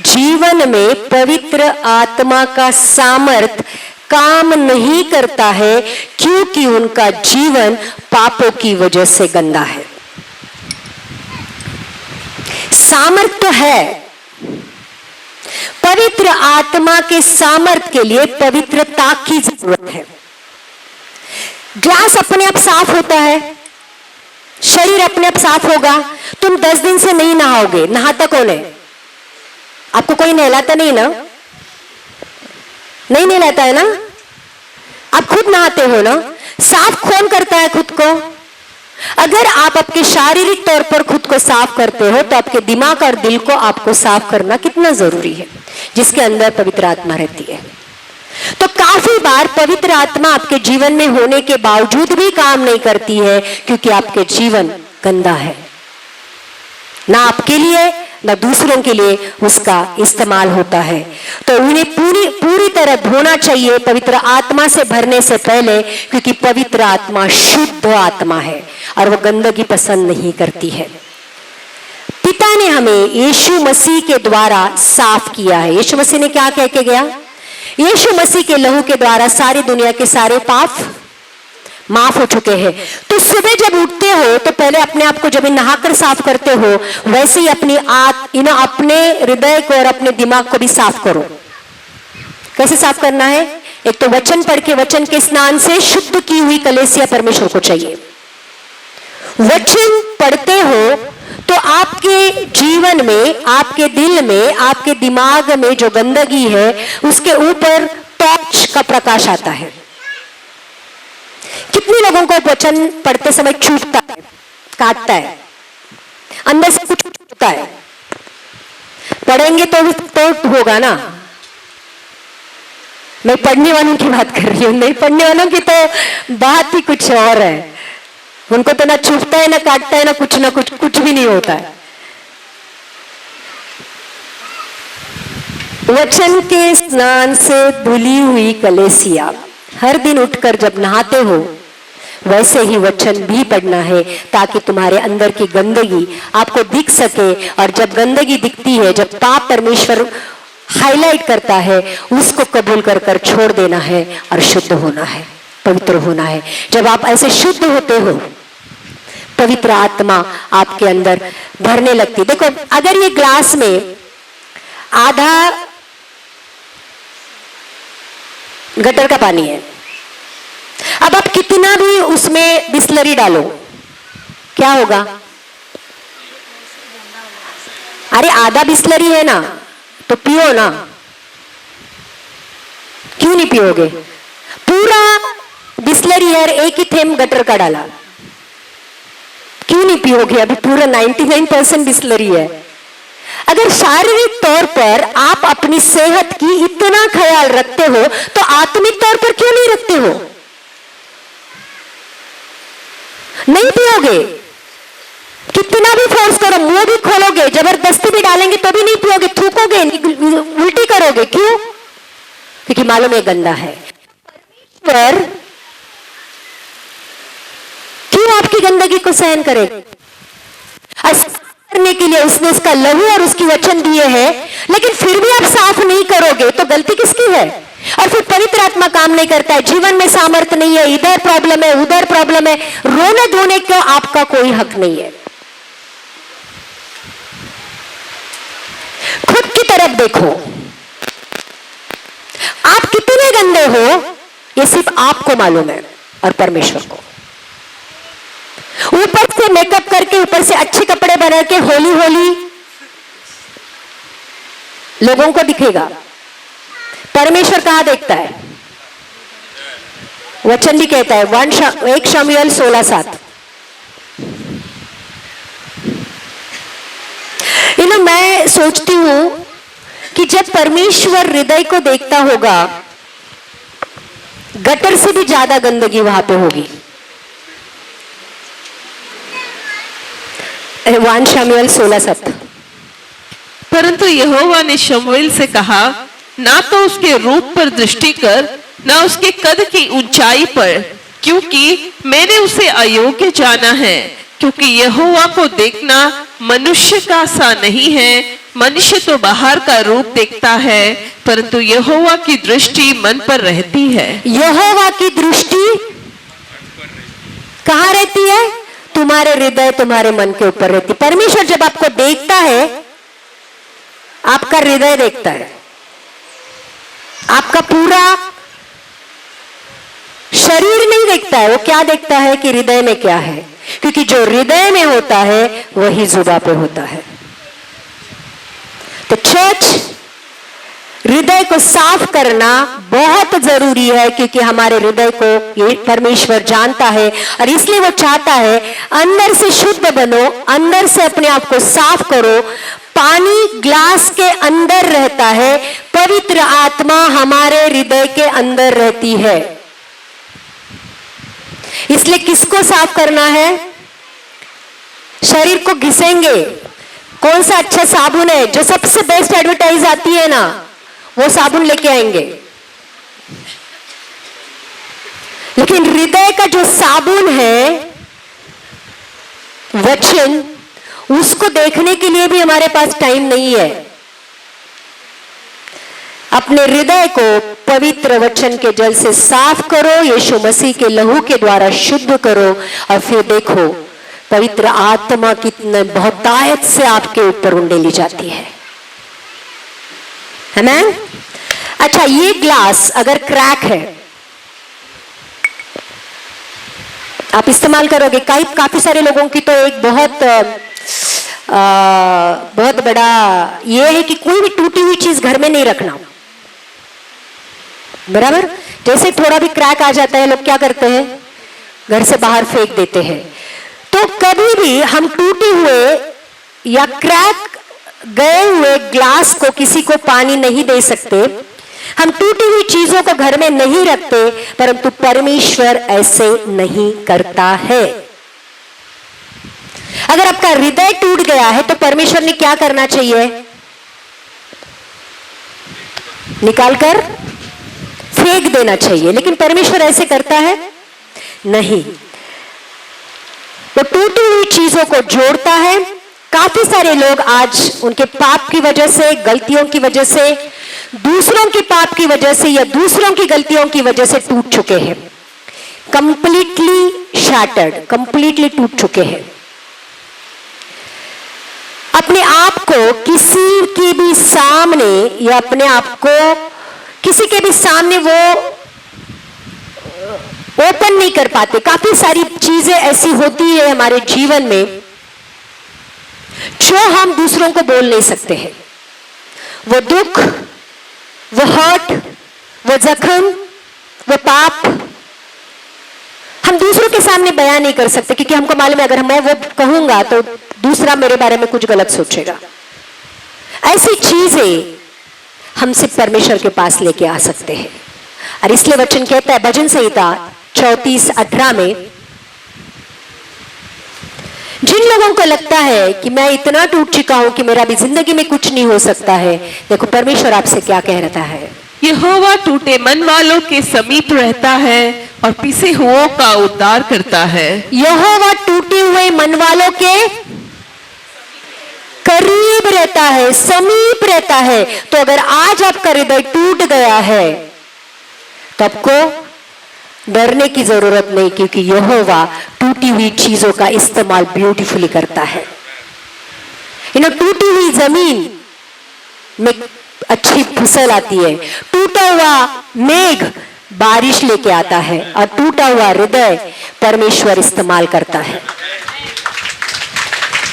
जीवन में पवित्र आत्मा का सामर्थ काम नहीं करता है, क्योंकि उनका जीवन पापों की वजह से गंदा है। सामर्थ तो है, पवित्र आत्मा के सामर्थ के लिए पवित्रता की जरूरत है। ग्लास अपने आप साफ होता है, शरीर अपने आप साफ होगा। तुम 10 दिन से नहीं नहाओगे, नहाता कौन है? आपको कोई नहलाता नहीं ना? नहीं नहलाता है ना? आप खुद नहाते हो ना? साफ कौन करता है खुद को? अगर आप आपके शारीरिक तौर पर खुद को साफ करते हो, तो आपके दिमाग और दिल को आपको साफ करना कितना जरूरी है, जिसके अंदर पवित्र आत्मा रहती है। तो काफी बार पवित्र आत्मा आपके जीवन में होने के बावजूद भी काम नहीं करती है, क्योंकि आपके जीवन गंदा है, ना आपके लिए ना दूसरों के लिए उसका इस्तेमाल होता है। तो उन्हें पूरी तरह धोना चाहिए पवित्र आत्मा से भरने से पहले, क्योंकि पवित्र आत्मा शुद्ध आत्मा है और वो गंदगी पसंद नहीं करती है। पिता ने हमें यीशु मसीह के द्वारा साफ किया है। यीशु मसीह ने क्या कह के गया? यीशु मसीह के लहू के द्वारा सारी दुनिया के सारे पाप माफ हो चुके हैं। तो सुबह जब उठते हो तो पहले अपने आप को जब नहाकर साफ करते हो, वैसे ही अपने हृदय को और अपने दिमाग को भी साफ करो। कैसे साफ करना है? एक तो वचन पढ़ के, वचन के स्नान से शुद्ध की हुई कलेसिया परमेश्वर को चाहिए। वचन पढ़ते हो तो आपके जीवन में, आपके दिल में, आपके दिमाग में जो गंदगी है उसके ऊपर टॉर्च का प्रकाश आता है। कितने लोगों को वचन पढ़ते समय चूभता है, काटता है, अंदर से कुछ होता है? पढ़ेंगे तो होगा ना। मैं पढ़ने वालों की बात कर रही हूं, नहीं पढ़ने वालों की तो बात ही कुछ और है। उनको तो ना चुभता है, ना काटता है, ना कुछ भी नहीं होता है। वचन के स्नान से धुली हुई कलेसिया, हर दिन उठकर जब नहाते हो वैसे ही वचन भी पढ़ना है, ताकि तुम्हारे अंदर की गंदगी आपको दिख सके। और जब गंदगी दिखती है, जब पाप परमेश्वर हाईलाइट करता है, उसको कबूल कर कर छोड़ देना है और शुद्ध होना है, पवित्र होना है। जब आप ऐसे शुद्ध होते हो, पवित्र आत्मा आपके अंदर भरने लगती। देखो, अगर ये ग्लास में आधा गटर का पानी है, अब आप कितना भी उसमें बिस्लरी डालो, क्या होगा? अरे आधा बिस्लरी है ना, तो पियो ना। क्यों नहीं पियोगे? पूरा बिस्लरी है, एक ही थेम गटर का डाला, क्यों नहीं पियोगे? अभी पूरा 99% बिस्लरी है। अगर शारीरिक तौर पर आप अपनी सेहत की इतना ख्याल रखते हो, तो आत्मिक तौर पर क्यों नहीं रखते हो? नहीं पियोगे, कितना भी फोर्स करो, मुंह भी खोलोगे, जबरदस्ती भी डालेंगे तो भी नहीं पियोगे, थूकोगे, उल्टी करोगे। क्यों? क्योंकि मालूम है गंदा है। पर क्यों आपकी गंदगी को सहन करेगा? करने के लिए उसने उसका लहू और उसकी वचन दिए हैं, लेकिन फिर भी आप साफ नहीं करोगे तो गलती किसकी है? और फिर पवित्र आत्मा काम नहीं करता है, जीवन में सामर्थ्य नहीं है, इधर प्रॉब्लम है, उधर प्रॉब्लम है, रोने धोने को आपका कोई हक नहीं है। खुद की तरफ देखो, आप कितने गंदे हो ये सिर्फ आपको मालूम है और परमेश्वर को। ऊपर से मेकअप करके, ऊपर से अच्छे कपड़े बना के होली होली लोगों को दिखेगा, परमेश्वर कहां देखता है? वचन भी कहता है 1 शमूएल 16:7। मैं सोचती हूं कि जब परमेश्वर हृदय को देखता होगा, गटर से भी ज्यादा गंदगी वहां पे होगी। 1 शमूएल 16:7। परंतु यहोवा ने शमूएल से कहा, ना तो उसके रूप पर दृष्टि कर, ना उसके कद की ऊंचाई पर, क्योंकि मैंने उसे अयोग्य जाना है। क्योंकि यहोवा को देखना मनुष्य का सा नहीं है, मनुष्य तो बाहर का रूप देखता है, परंतु यहोवा की दृष्टि मन पर रहती है। यहोवा की दृष्टि कहां रहती है? तुम्हारे हृदय, तुम्हारे मन के ऊपर रहती। परमेश्वर जब आपको देखता है, आपका हृदय देखता है, आपका पूरा शरीर नहीं देखता है। वो क्या देखता है कि हृदय में क्या है, क्योंकि जो हृदय में होता है वही जुबां पे होता है। तो चर्च, हृदय को साफ करना बहुत जरूरी है, क्योंकि हमारे हृदय को ये परमेश्वर जानता है और इसलिए वो चाहता है अंदर से शुद्ध बनो, अंदर से अपने आप को साफ करो। पानी ग्लास के अंदर रहता है, पवित्र आत्मा हमारे हृदय के अंदर रहती है। इसलिए किसको साफ करना है? शरीर को घिसेंगे। कौन सा अच्छा साबुन है? जो सबसे बेस्ट एडवर्टाइज आती है ना, वो साबुन लेके आएंगे। लेकिन हृदय का जो साबुन है, वचन, उसको देखने के लिए भी हमारे पास टाइम नहीं है। अपने हृदय को पवित्र वचन के जल से साफ करो, यीशु मसीह के लहू के द्वारा शुद्ध करो, और फिर देखो पवित्र आत्मा कितने बहुतायत से आपके ऊपर उंडेली जाती है। आमीन। अच्छा, ये ग्लास अगर क्रैक है, आप इस्तेमाल करोगे। काफी सारे लोगों की तो एक बहुत बड़ा ये है कि कोई भी टूटी हुई चीज घर में नहीं रखना, बराबर। जैसे थोड़ा भी क्रैक आ जाता है, लोग क्या करते हैं? घर से बाहर फेंक देते हैं। तो कभी भी हम टूटे हुए या क्रैक गए हुए ग्लास को किसी को पानी नहीं दे सकते। हम टूटी हुई चीजों को घर में नहीं रखते, परंतु परमेश्वर ऐसे नहीं करता है। अगर आपका हृदय टूट गया है तो परमेश्वर ने क्या करना चाहिए? निकालकर फेंक देना चाहिए। लेकिन परमेश्वर ऐसे करता है नहीं, वो टूटी हुई चीजों को जोड़ता है। काफी सारे लोग आज उनके पाप की वजह से, गलतियों की वजह से दूसरों के पाप की वजह से या दूसरों की गलतियों की वजह से टूट चुके हैं, कंप्लीटली शैटर्ड, कंप्लीटली टूट चुके हैं। अपने आप को किसी के भी सामने या अपने आप को किसी के भी सामने वो ओपन नहीं कर पाते। काफी सारी चीजें ऐसी होती है हमारे जीवन में जो हम दूसरों को बोल नहीं सकते हैं। वो दुख, वो हर्ट, वो जख्म, वो पाप हम दूसरों के सामने बयान नहीं कर सकते, क्योंकि हमको मालूम है अगर मैं वो कहूंगा तो दूसरा मेरे बारे में कुछ गलत सोचेगा। ऐसी चीजें हम सिर्फ परमेश्वर के पास लेके आ सकते हैं। और इसलिए वचन कहता है भजन संहिता 34:18 में, जिन लोगों को लगता है कि मैं इतना टूट चुका हूं कि मेरा भी जिंदगी में कुछ नहीं हो सकता है, देखो परमेश्वर आपसे क्या कह रहा है। यहोवा टूटे मन वालों के समीप रहता है और पिसे हुओं का उद्धार करता है। यहोवा टूटे हुए मन वालों के करीब रहता है, समीप रहता है। तो अगर आज आपका हृदय टूट गया है तो आपको डरने की जरूरत नहीं, क्योंकि यहोवा टूटी हुई चीजों का इस्तेमाल ब्यूटीफुली करता है। टूटी हुई जमीन में अच्छी फसल आती है, टूटा हुआ मेघ बारिश लेके आता है, और टूटा हुआ हृदय परमेश्वर इस्तेमाल करता है।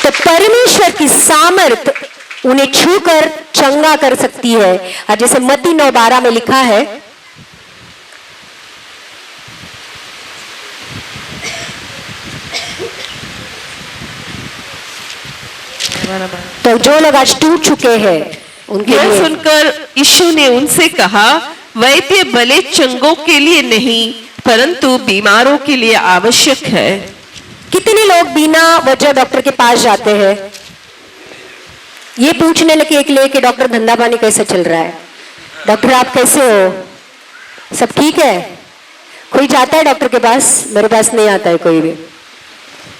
तो परमेश्वर की सामर्थ उन्हें छूकर चंगा कर सकती है। और जैसे मत्ती 9:12 में लिखा है, तो जो लोग आज टूट चुके हैं उनके लिए सुनकर यीशु ने उनसे कहा, वैद्य भले चंगों के लिए नहीं परंतु बीमारों के लिए आवश्यक है। कितने लोग बिना वजह डॉक्टर के पास जाते हैं ये पूछने लगे के लिए कि डॉक्टर धंधा पानी कैसे चल रहा है, डॉक्टर आप कैसे हो, सब ठीक है। कोई जाता है डॉक्टर के पास? मेरे पास नहीं आता है कोई भी।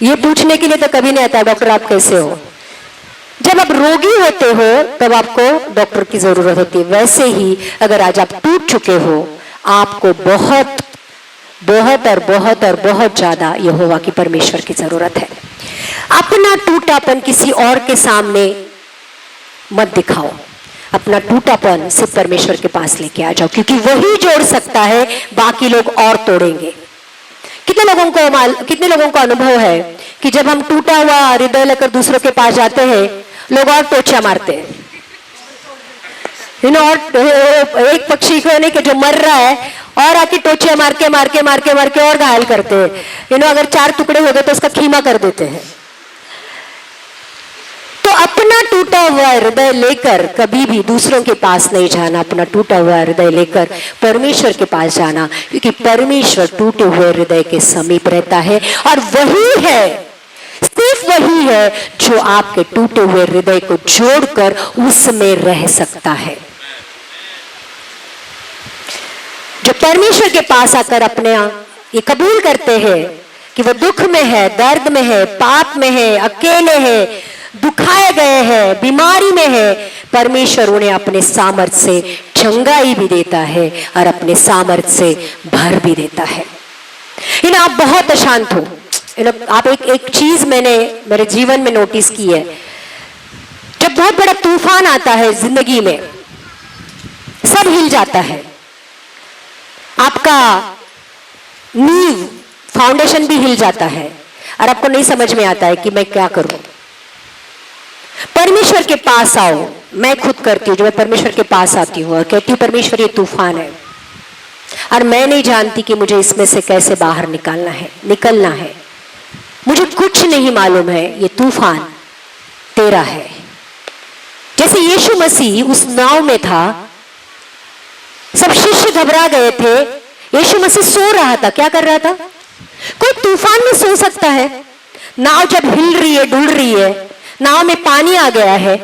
ये पूछने के लिए तो कभी नहीं आता डॉक्टर आप कैसे हो। जब आप रोगी होते हो तब आपको डॉक्टर की जरूरत होती है। वैसे ही अगर आज आप टूट चुके हो, आपको बहुत बहुत और बहुत और बहुत ज्यादा यहोवा की परमेश्वर की जरूरत है। अपना टूटापन किसी और के सामने मत दिखाओ, अपना टूटापन सिर्फ परमेश्वर के पास लेके आ जाओ, क्योंकि वही जोड़ सकता है, बाकी लोग और तोड़ेंगे। कितने लोगों को अनुभव है कि जब हम टूटा हुआ हृदय लेकर दूसरों के पास जाते हैं, लोग और टोचा मारते हैं। और एक पक्षी को नहीं कि जो मर रहा है और आके टोचे मार के और घायल करते हैं। अगर 4 टुकड़े हो गए तो उसका खीमा कर देते हैं। तो अपना टूटा हुआ हृदय लेकर कभी भी दूसरों के पास नहीं जाना, अपना टूटा हुआ हृदय लेकर परमेश्वर के पास जाना, क्योंकि परमेश्वर टूटे हुए हृदय के समीप रहता है। और वही है, सिर्फ वही है जो आपके टूटे हुए हृदय को जोड़कर उसमें रह सकता है। जो परमेश्वर के पास आकर अपने ये कबूल करते हैं कि वो दुख में है, दर्द में है, पाप में है, अकेले है, दुखाए गए हैं, बीमारी में है, परमेश्वर उन्हें अपने सामर्थ्य से चंगाई भी देता है और अपने सामर्थ्य से भर भी देता है। आप बहुत अशांत हो, आप एक चीज मैंने मेरे जीवन में नोटिस की है, जब बहुत बड़ा तूफान आता है जिंदगी में, सब हिल जाता है, आपका नींव फाउंडेशन भी हिल जाता है और आपको नहीं समझ में आता है कि मैं क्या करूं। परमेश्वर के पास आओ। मैं खुद करती हूँ, जब मैं परमेश्वर के पास आती हूँ और कहती हूँ परमेश्वर ये तूफान है और मैं नहीं जानती कि मुझे इसमें से कैसे बाहर निकलना है, मुझे कुछ नहीं मालूम है, ये तूफान तेरा है। जैसे यीशु मसीह उस नाव में था, सब शिष्य घबरा गए थे, यीशु मसीह सो रहा था। क्या कर रहा था? कोई तूफान में सो सकता है? नाव जब हिल रही है, डुल रही है, नाव में पानी आ गया है,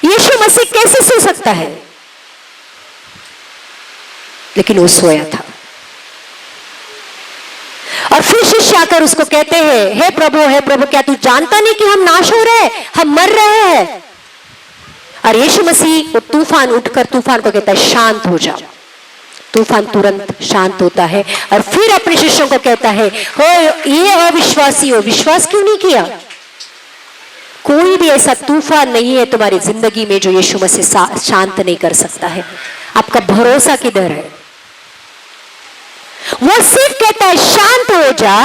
यीशु मसीह कैसे सो सकता है? लेकिन वो सोया था। और फिर शिष्य आकर उसको कहते हैं, हे प्रभु क्या तू जानता नहीं कि हम नाश हो रहे हैं, हम मर रहे हैं? और यीशु मसीह वो तूफान उठकर तूफान को कहता है शांत हो जा। तूफान तुरंत शांत होता है और फिर अपने शिष्यों को कहता है, हो ये अविश्वासी हो, विश्वास क्यों नहीं किया? कोई भी ऐसा तूफान नहीं है तुम्हारी जिंदगी में जो यीशु मसीह शांत नहीं कर सकता है। आपका भरोसा किधर है? वो सिर्फ कहता है शांत हो जा,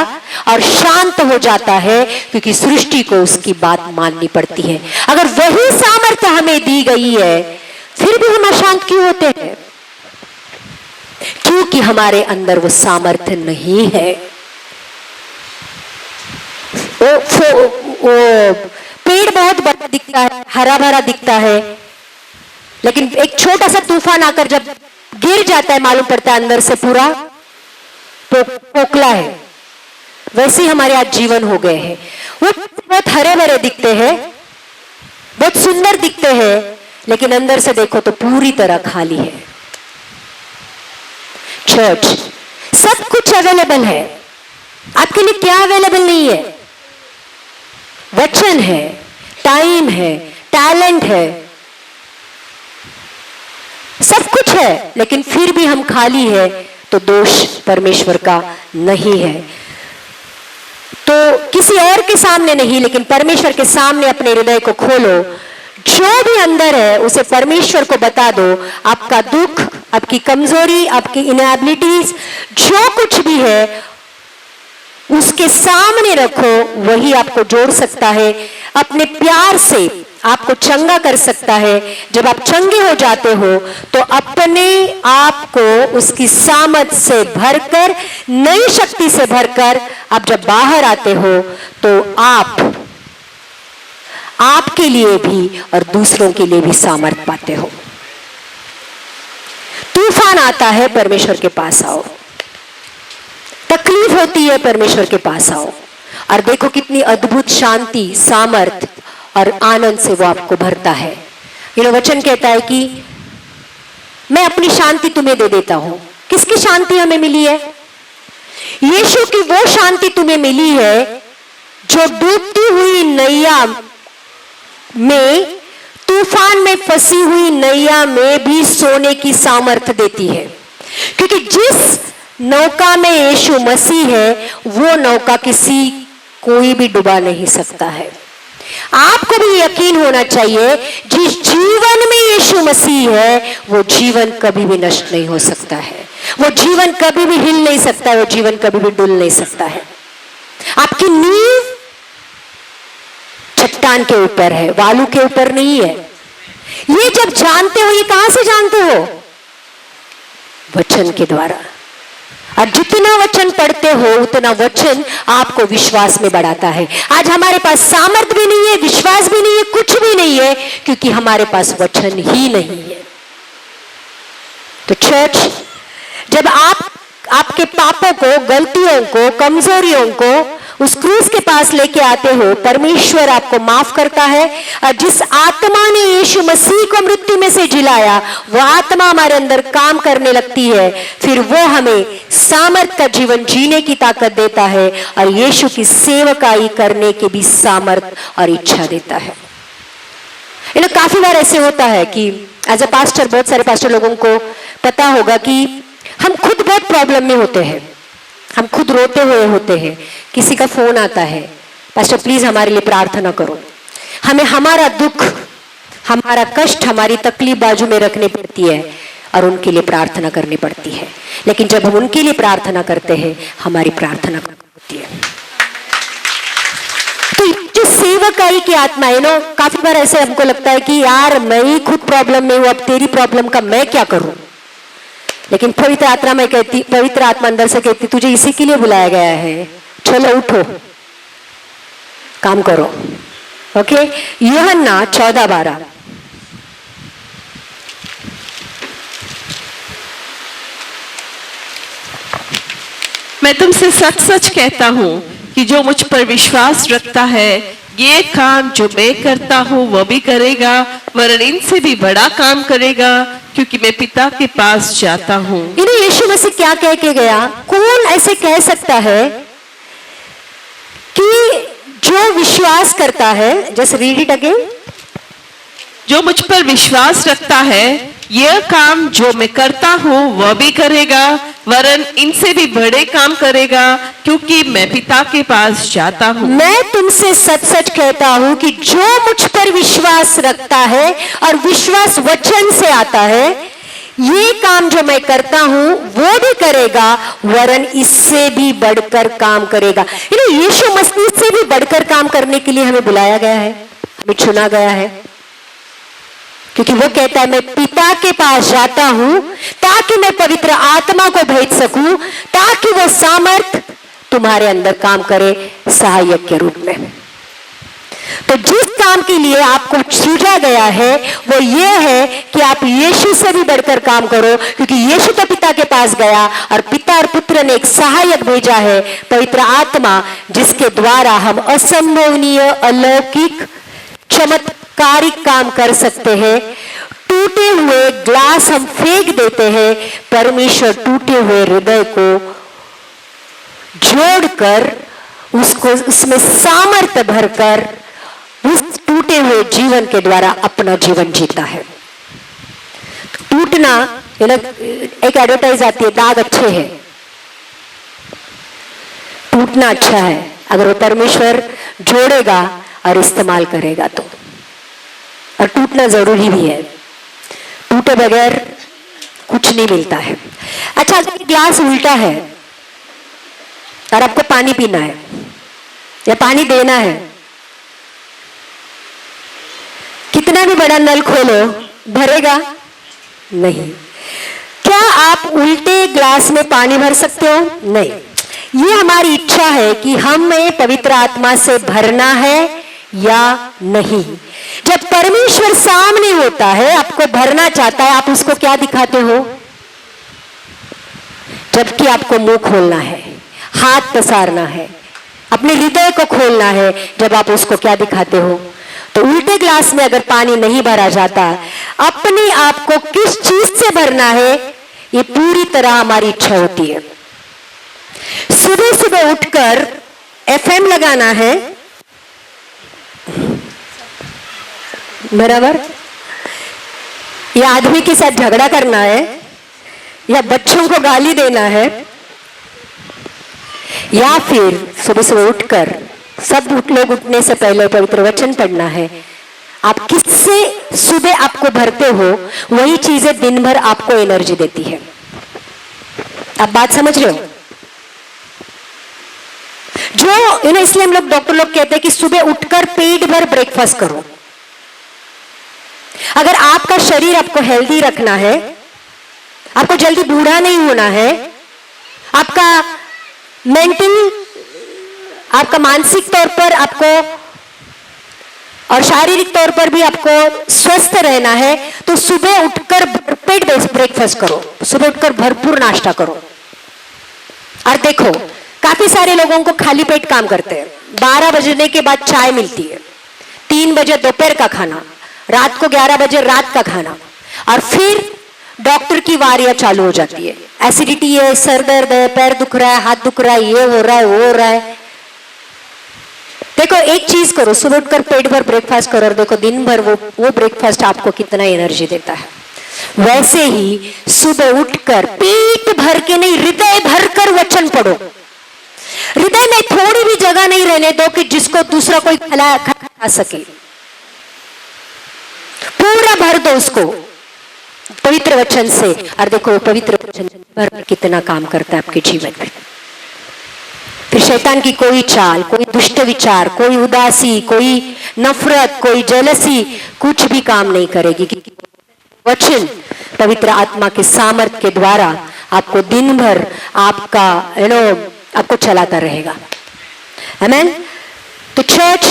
और शांत हो जाता है क्योंकि सृष्टि को उसकी बात माननी पड़ती है। अगर वही सामर्थ्य हमें दी गई है फिर भी हम अशांत क्यों होते हैं? क्योंकि हमारे अंदर वो सामर्थ्य नहीं है। वो पेड़ बहुत बड़ा दिखता है, हरा भरा दिखता है, लेकिन एक छोटा सा तूफान आकर जब गिर जाता है मालूम पड़ता है अंदर से पूरा पोखला है। वैसे ही हमारे आज जीवन हो गए हैं। वो बहुत हरे भरे दिखते हैं, बहुत सुंदर दिखते हैं, लेकिन अंदर से देखो तो पूरी तरह खाली है। चर्च, सब कुछ अवेलेबल है, आपके लिए क्या अवेलेबल नहीं है? वचन है, टाइम है, टैलेंट है, सब कुछ है, लेकिन फिर भी हम खाली है तो दोष परमेश्वर का नहीं है। तो किसी और के सामने नहीं, लेकिन परमेश्वर के सामने अपने हृदय को खोलो। जो भी अंदर है उसे परमेश्वर को बता दो। आपका दुख, आपकी कमजोरी, आपकी इनएबिलिटीज, जो कुछ भी है उसके सामने रखो। वही आपको जोड़ सकता है, अपने प्यार से आपको चंगा कर सकता है। जब आप चंगे हो जाते हो तो अपने आप को उसकी सामर्थ से भरकर, नई शक्ति से भरकर आप जब बाहर आते हो तो आपके लिए भी और दूसरों के लिए भी सामर्थ पाते हो। तूफान आता है, परमेश्वर के पास आओ। तकलीफ होती है, परमेश्वर के पास आओ, और देखो कितनी अद्भुत शांति, सामर्थ और आनंद से वो आपको भरता है। वचन कहता है कि मैं अपनी शांति तुम्हें दे देता हूं। किसकी शांति हमें मिली है? यीशु की वो शांति तुम्हें मिली है जो डूबती हुई नैया में, तूफान में फंसी हुई नैया में भी सोने की सामर्थ्य देती है। क्योंकि जिस नौका में यीशु मसीह है वो नौका कोई भी डुबा नहीं सकता है। आपको भी यकीन होना चाहिए, जिस जीवन में यीशु मसीह है वो जीवन कभी भी नष्ट नहीं हो सकता है, वो जीवन कभी भी हिल नहीं सकता है, वो जीवन कभी भी डुल नहीं सकता है। आपकी नींव चट्टान के ऊपर है, बालू के ऊपर नहीं है। ये जब जानते हो, ये कहां से जानते हो? वचन के द्वारा। और जितना वचन पढ़ते हो उतना वचन आपको विश्वास में बढ़ाता है। आज हमारे पास सामर्थ भी नहीं है, विश्वास भी नहीं है, कुछ भी नहीं है, क्योंकि हमारे पास वचन ही नहीं है। तो चर्च, जब आपके पापों को, गलतियों को, कमजोरियों को उस क्रूस के पास लेके आते हो, परमेश्वर आपको माफ करता है। और जिस आत्मा ने यीशु मसीह को मृत्यु में से जिलाया, वो आत्मा हमारे अंदर काम करने लगती है। फिर वो हमें सामर्थ का जीवन जीने की ताकत देता है और यीशु की सेवकाई करने की भी सामर्थ और इच्छा देता है। काफी बार ऐसे होता है कि एज अ पास्टर, बहुत सारे पास्टर लोगों को पता होगा कि हम खुद बहुत प्रॉब्लम में होते हैं, हम खुद रोते हुए होते हैं। किसी का फोन आता है, पास्टर प्लीज हमारे लिए प्रार्थना करो। हमें हमारा दुख, हमारा कष्ट, हमारी तकलीफ बाजू में रखनी पड़ती है और उनके लिए प्रार्थना करनी पड़ती है। लेकिन जब हम उनके लिए प्रार्थना करते हैं, हमारी प्रार्थना होती है। तो जो सेवकाई की आत्मा है काफी बार ऐसे हमको लगता है कि यार मैं ही खुद प्रॉब्लम में हूं, अब तेरी प्रॉब्लम का मैं क्या करूं। लेकिन पवित्र आत्मा अंदर से कहती, तुझे इसी के लिए बुलाया गया है, चलो उठो, काम करो। ओके, यूहन्ना 14:12। मैं तुमसे सच सच कहता हूं कि जो मुझ पर विश्वास रखता है, ये काम जो मैं करता हूँ वह भी करेगा, वरन इनसे भी बड़ा काम करेगा, क्योंकि मैं पिता के पास जाता हूँ। इन्हें यीशु मसीह क्या कह के गया? कौन ऐसे कह सकता है कि जो विश्वास करता है, जैसे रीड इट अगेन, जो मुझ पर विश्वास रखता है यह काम जो मैं करता हूँ वह भी करेगा, वरन इनसे भी बड़े काम करेगा, क्योंकि मैं पिता के पास जाता हूँ। मैं तुमसे सच सच कहता हूं कि जो मुझ पर विश्वास रखता है और विश्वास वचन से आता है, ये काम जो मैं करता हूं वो भी करेगा, वरन इससे भी बढ़कर काम करेगा। यीशु मसीह से भी बढ़कर काम करने के लिए हमें बुलाया गया है, हमें चुना गया है, क्योंकि वो कहता है मैं पिता के पास जाता हूं ताकि मैं पवित्र आत्मा को भेज सकूं, ताकि वो सामर्थ तुम्हारे अंदर काम करे सहायक के रूप में। तो जिस काम के लिए आपको सूझा गया है वो ये है कि आप यीशु से भी बढ़कर काम करो, क्योंकि यीशु तो पिता के पास गया और पिता और पुत्र ने एक सहायक भेजा है, पवित्र आत्मा, जिसके द्वारा हम असंभवनीय, अलौकिक, चमत्कारिक काम कर सकते हैं। टूटे हुए ग्लास हम फेंक देते हैं, परमेश्वर टूटे हुए हृदय को जोड़कर उसको उसमें सामर्थ्य भरकर उस टूटे हुए जीवन के द्वारा अपना जीवन जीता है। टूटना, एक एडवर्टाइज आती है, दाग अच्छे हैं, टूटना अच्छा है अगर वो परमेश्वर जोड़ेगा और इस्तेमाल करेगा तो, और टूटना जरूरी भी है, टूटे बगैर कुछ नहीं मिलता है। अच्छा, अगर ग्लास उल्टा है और आपको पानी पीना है या पानी देना है, कितना भी बड़ा नल खोलो भरेगा नहीं। क्या आप उल्टे ग्लास में पानी भर सकते हो? नहीं। ये हमारी इच्छा है कि हमें पवित्र आत्मा से भरना है या नहीं। जब परमेश्वर सामने होता है, आपको भरना चाहता है, आप उसको क्या दिखाते हो? जबकि आपको मुंह खोलना है, हाथ पसारना है, अपने हृदय को खोलना है, जब आप उसको क्या दिखाते हो? तो उल्टे ग्लास में अगर पानी नहीं भरा जाता, अपने आप को किस चीज से भरना है, ये पूरी तरह हमारी इच्छा होती है। सुबह सुबह उठकर एफएम लगाना है, बराबर, या आदमी के साथ झगड़ा करना है, या बच्चों को गाली देना है, या फिर सुबह सुबह उठकर सब लोग उठने से पहले पवित्र वचन पढ़ना है। आप किससे सुबह आपको भरते हो, वही चीजें दिन भर आपको एनर्जी देती है। आप बात समझ रहे हो? जो इसलिए हम लोग, डॉक्टर लोग कहते हैं कि सुबह उठकर पेट भर ब्रेकफास्ट करो। अगर आपका शरीर आपको हेल्दी रखना है, आपको जल्दी बूढ़ा नहीं होना है, आपका मेंटल, आपका मानसिक तौर पर आपको और शारीरिक तौर पर भी आपको स्वस्थ रहना है, तो सुबह उठकर भरपेट ब्रेकफास्ट करो, सुबह उठकर भरपूर नाश्ता करो। और देखो, काफी सारे लोगों को खाली पेट काम करते हैं। 12 बजने के बाद चाय मिलती है, 3 बजे दोपहर का खाना, रात को 11 बजे रात का खाना, और फिर डॉक्टर की वारियां चालू हो जाती है। एसिडिटी है, सर दर्द है, पैर दुख रहा है, हाथ दुख रहा है, ये हो रहा है, वो हो रहा है। देखो, एक चीज करो, सुबह उठकर पेट भर ब्रेकफास्ट करो और देखो दिन भर वो ब्रेकफास्ट आपको कितना एनर्जी देता है। वैसे ही सुबह उठकर पेट भर के नहीं, हृदय भर कर वचन पढ़ो। हृदय में थोड़ी भी जगह नहीं रहने दो कि जिसको दूसरा कोई खा सके, पूरा भर दो उसको पवित्र वचन से। और देखो पवित्र वचन भर कितना काम करता है आपके जीवन में। फिर शैतान की कोई चाल, कोई दुष्ट विचार, कोई उदासी, कोई नफरत, कोई जेलसी कुछ भी काम नहीं करेगी, क्योंकि वचन पवित्र आत्मा के सामर्थ्य के द्वारा आपको दिन भर आपका आपको चलाता रहेगा। आमीन। तो चर्च,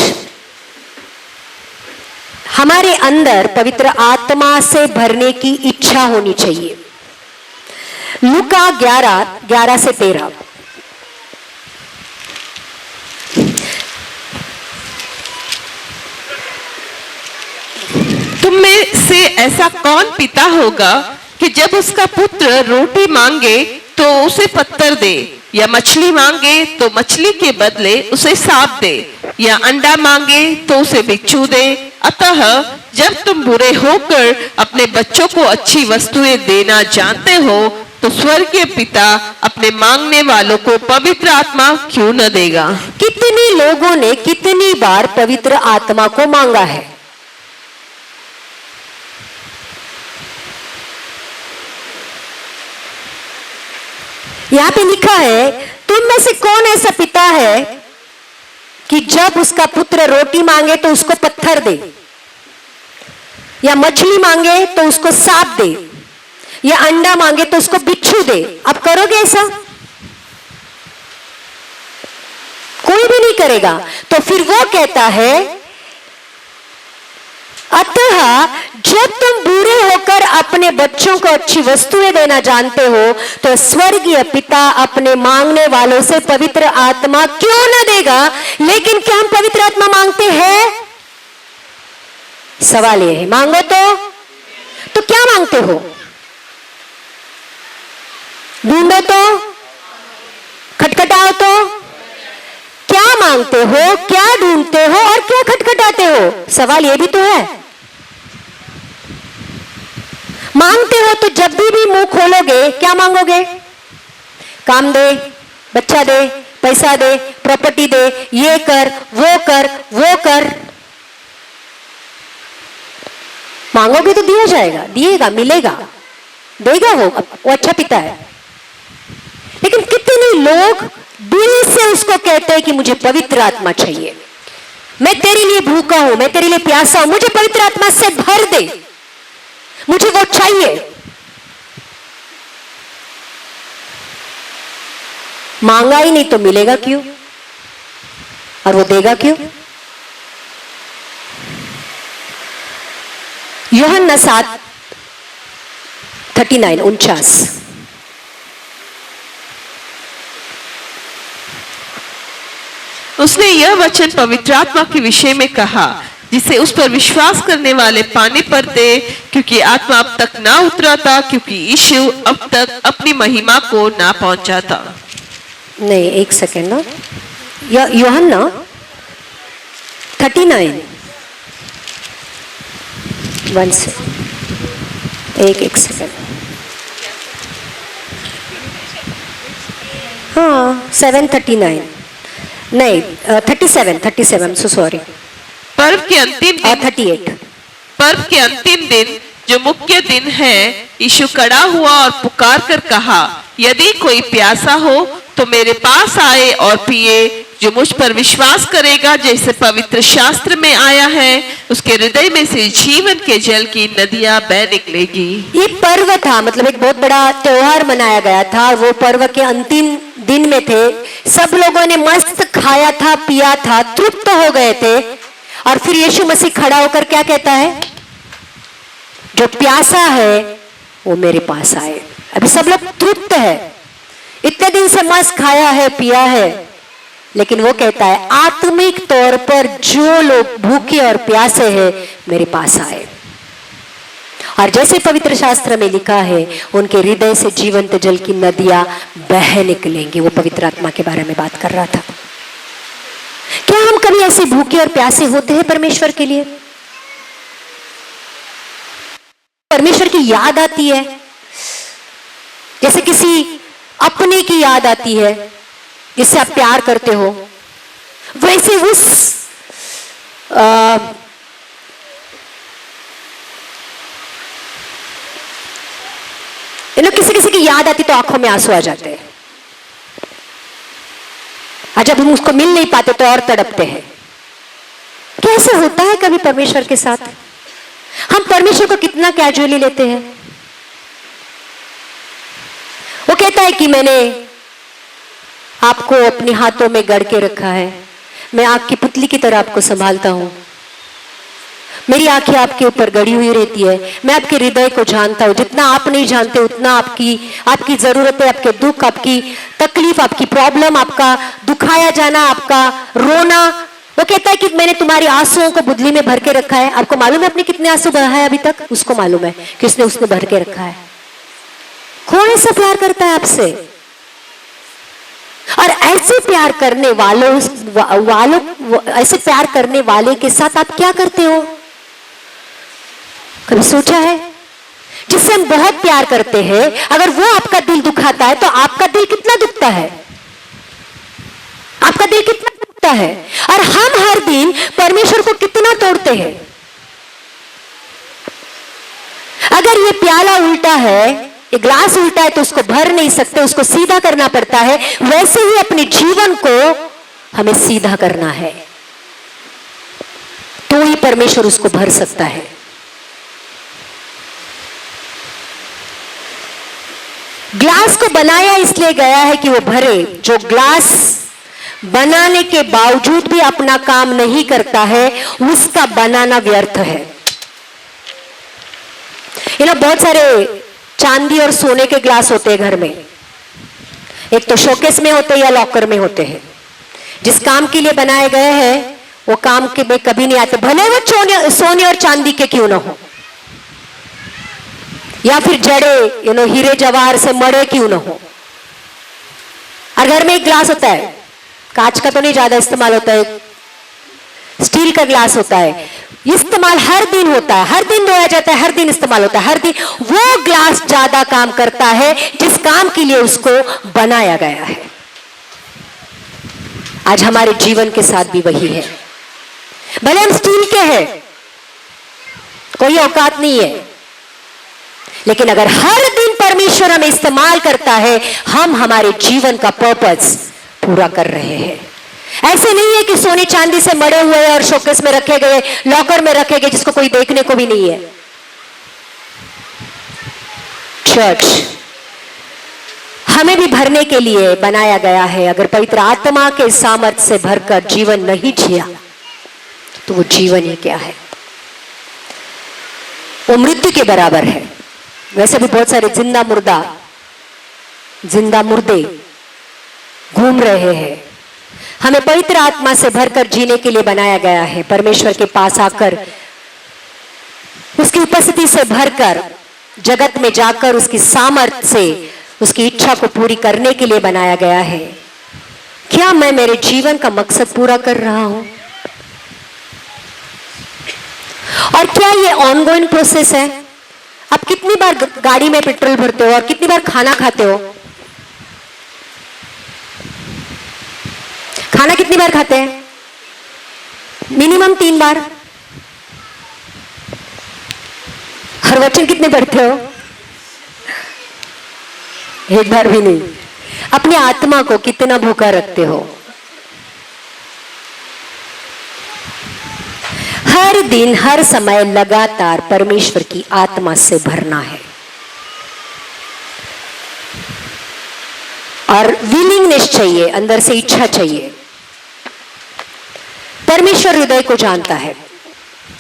हमारे अंदर पवित्र आत्मा से भरने की इच्छा होनी चाहिए। लूका 11 से 13। तुम में से ऐसा कौन पिता होगा कि जब उसका पुत्र रोटी मांगे तो उसे पत्थर दे, या मछली मांगे तो मछली के बदले उसे सांप दे, या अंडा मांगे तो उसे बिच्छू दे? अतः जब तुम बुरे होकर अपने बच्चों को अच्छी वस्तुएं देना जानते हो तो स्वर्गीय पिता अपने मांगने वालों को पवित्र आत्मा क्यों न देगा। कितने लोगों ने कितनी बार पवित्र आत्मा को मांगा है? यहां पे लिखा है, तुम में से कौन ऐसा पिता है कि जब उसका पुत्र रोटी मांगे तो उसको पत्थर दे, या मछली मांगे तो उसको सांप दे, या अंडा मांगे तो उसको बिच्छू दे? आप करोगे ऐसा? कोई भी नहीं करेगा। तो फिर वो कहता है, अतः जब तुम बुरे होकर अपने बच्चों को अच्छी वस्तुएं देना जानते हो तो स्वर्गीय पिता अपने मांगने वालों से पवित्र आत्मा क्यों न देगा। लेकिन क्या हम पवित्र आत्मा मांगते हैं? सवाल यह है, मांगो तो क्या मांगते हो? ढूंढो तो, खटखटाओ तो, क्या मांगते हो, क्या ढूंढते हो और क्या खटखटाते हो? सवाल यह भी तो है। मांगते हो तो जब भी मुंह खोलोगे क्या मांगोगे? काम दे, बच्चा दे, पैसा दे, प्रॉपर्टी दे, ये कर, वो कर, वो कर। मांगोगे तो दिया जाएगा, दिएगा, मिलेगा, देगा वो अच्छा पिता है। लेकिन कितने लोग दिल से उसको कहते हैं कि मुझे पवित्र आत्मा चाहिए, मैं तेरे लिए भूखा हूं, मैं तेरे लिए प्यासा हूं, मुझे पवित्र आत्मा से भर दे, मुझे वो चाहिए। मांगा ही नहीं तो मिलेगा क्यों और वो देगा क्यों? यूहन्ना 7:39 उसने यह वचन पवित्र आत्मा के विषय में कहा जिसे उस पर विश्वास करने वाले पाने पर थे, क्योंकि आत्मा अब तक ना उतरा था, क्योंकि यीशु अब तक अपनी महिमा को ना पहुंचा था। नहीं, एक सेकेंड ना, यूहन्ना 39 1 से एक सेकेंड, हाँ 7:39 नहीं 37 सो सॉरी। पर्व के अंतिम दिन 38 पर्व के अंतिम दिन जो मुख्य दिन है, यीशु खड़ा हुआ और पुकार कर कहा, यदि कोई प्यासा हो तो मेरे पास आए और पिए। जो मुझ पर विश्वास करेगा, जैसे पवित्र शास्त्र में आया है, उसके हृदय में से जीवन के जल की नदियां बह निकलेगी। ये पर्व था, मतलब एक बहुत बड़ा त्योहार मनाया गया था। वो पर्व के अंतिम दिन में थे, सब लोगों ने मस्त खाया था, पिया था, तृप्त हो गए थे। और फिर यीशु मसीह खड़ा होकर क्या कहता है? जो प्यासा है वो मेरे पास आए। अभी सब लोग तृप्त है, इतने दिन से मस्त खाया है, पिया है, लेकिन वो कहता है आत्मिक तौर पर जो लोग भूखे और प्यासे हैं मेरे पास आए। और जैसे पवित्र शास्त्र में लिखा है, उनके हृदय से जीवंत जल की नदियां बह निकलेंगी। वो पवित्र आत्मा के बारे में बात कर रहा था। क्या हम कभी ऐसे भूखे और प्यासे होते हैं परमेश्वर के लिए? परमेश्वर की याद आती है, जैसे किसी अपने की याद आती है जिससे आप प्यार करते हो, वैसे उस किसी की याद आती तो आंखों में आंसू आ जाते हैं, और जब हम उसको मिल नहीं पाते तो और तड़पते हैं। कैसे होता है कभी परमेश्वर के साथ? हम परमेश्वर को कितना कैजुअली लेते हैं। वो कहता है कि मैंने आपको अपने हाथों में गढ़ के रखा है, मैं आग की पुतली की तरह आपको संभालता हूं, मेरी आंखें आपके ऊपर गड़ी हुई रहती है, मैं आपके हृदय को जानता हूं। जितना आप नहीं जानते उतना आपकी जरूरतें, आपके दुख, आपकी तकलीफ, आपकी प्रॉब्लम, आपका दुखाया जाना, आपका रोना, वो कहता है कि मैंने तुम्हारी आंसुओं को बुदली में भर के रखा है। आपको मालूम है आपने कितने आंसू बहाए अभी तक? उसको मालूम है कि उसने भर के रखा है। कौन ऐसा प्यार करता है आपसे? और ऐसे प्यार करने ऐसे प्यार करने वाले के साथ आप क्या करते हो? कभी सोचा है? जिससे हम बहुत प्यार करते हैं, अगर वो आपका दिल दुखाता है तो आपका दिल कितना दुखता है? आपका दिल कितना दुखता है? और हम हर दिन परमेश्वर को कितना तोड़ते हैं। अगर ये प्याला उल्टा है, ये ग्लास उल्टा है, तो उसको भर नहीं सकते, उसको सीधा करना पड़ता है। वैसे ही अपने जीवन को हमें सीधा करना है, तो ही परमेश्वर उसको भर सकता है। ग्लास को बनाया इसलिए गया है कि वो भरे। जो ग्लास बनाने के बावजूद भी अपना काम नहीं करता है, उसका बनाना व्यर्थ है। बहुत सारे चांदी और सोने के ग्लास होते हैं घर में। एक तो शोकेस में होते हैं या लॉकर में होते हैं। जिस काम के लिए बनाए गए हैं वो काम के में कभी नहीं आते, भले वो सोने और चांदी के क्यों ना हो, या फिर जड़े हीरे जवाहर से मड़े क्यों ना हो। और घर में एक ग्लास होता है, कांच का तो नहीं ज्यादा इस्तेमाल होता है, स्टील का ग्लास होता है। इस्तेमाल हर दिन होता है, हर दिन धोया जाता है, हर दिन इस्तेमाल होता है, हर दिन। वो ग्लास ज्यादा काम करता है जिस काम के लिए उसको बनाया गया है। आज हमारे जीवन के साथ भी वही है। भले हम स्टील के हैं, कोई औकात नहीं है, लेकिन अगर हर दिन परमेश्वर हमें इस्तेमाल करता है, हम हमारे जीवन का पर्पस पूरा कर रहे हैं। ऐसे नहीं है कि सोने चांदी से मड़े हुए और शोकेस में रखे गए, लॉकर में रखे गए, जिसको कोई देखने को भी नहीं है। चर्च हमें भी भरने के लिए बनाया गया है। अगर पवित्र आत्मा के सामर्थ्य से भरकर जीवन नहीं जिया तो वो जीवन ही क्या है? वो मृत्यु के बराबर है। वैसे भी बहुत सारे जिंदा मुर्दे घूम रहे हैं। हमें पवित्र आत्मा से भरकर जीने के लिए बनाया गया है। परमेश्वर के पास आकर उसकी उपस्थिति से भरकर जगत में जाकर उसकी सामर्थ्य से उसकी इच्छा को पूरी करने के लिए बनाया गया है। क्या मैं मेरे जीवन का मकसद पूरा कर रहा हूं? और क्या ये ऑनगोइंग प्रोसेस है? आप कितनी बार गाड़ी में पेट्रोल भरते हो और कितनी बार खाना खाते हो? खाना कितनी बार खाते हैं? मिनिमम 3 बार। हर वचन कितने पढ़ते हो? 1 बार भी नहीं। अपनी आत्मा को कितना भूखा रखते हो? हर दिन हर समय लगातार परमेश्वर की आत्मा से भरना है। और विलिंगनेस चाहिए, अंदर से इच्छा चाहिए। परमेश्वर हृदय को जानता है।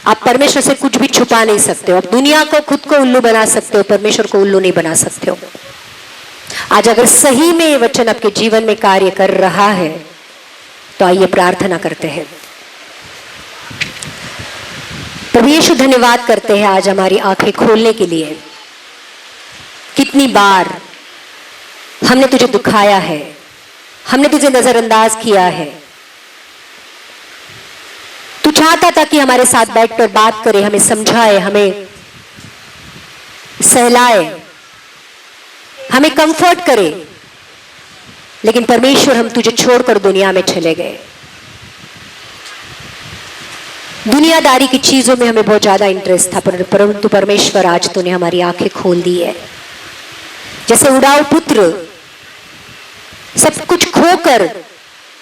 आप परमेश्वर से कुछ भी छुपा नहीं सकते हो। आप दुनिया को, खुद को उल्लू बना सकते हो, परमेश्वर को उल्लू नहीं बना सकते हो। आज अगर सही में ये वचन आपके जीवन में कार्य कर रहा है तो आइए प्रार्थना करते हैं। प्रभु यीशु, धन्यवाद करते हैं आज हमारी आंखें खोलने के लिए। कितनी बार हमने तुझे दुखाया है, हमने तुझे नजरअंदाज किया है। तू चाहता था कि हमारे साथ बैठकर बात करे, हमें समझाए, हमें सहलाए, हमें कंफर्ट करे, लेकिन परमेश्वर हम तुझे छोड़कर दुनिया में चले गए। दुनियादारी की चीजों में हमें बहुत ज्यादा इंटरेस्ट था, परंतु परमेश्वर आज तूने हमारी आंखें खोल दी है। जैसे उड़ाऊ पुत्र सब कुछ खोकर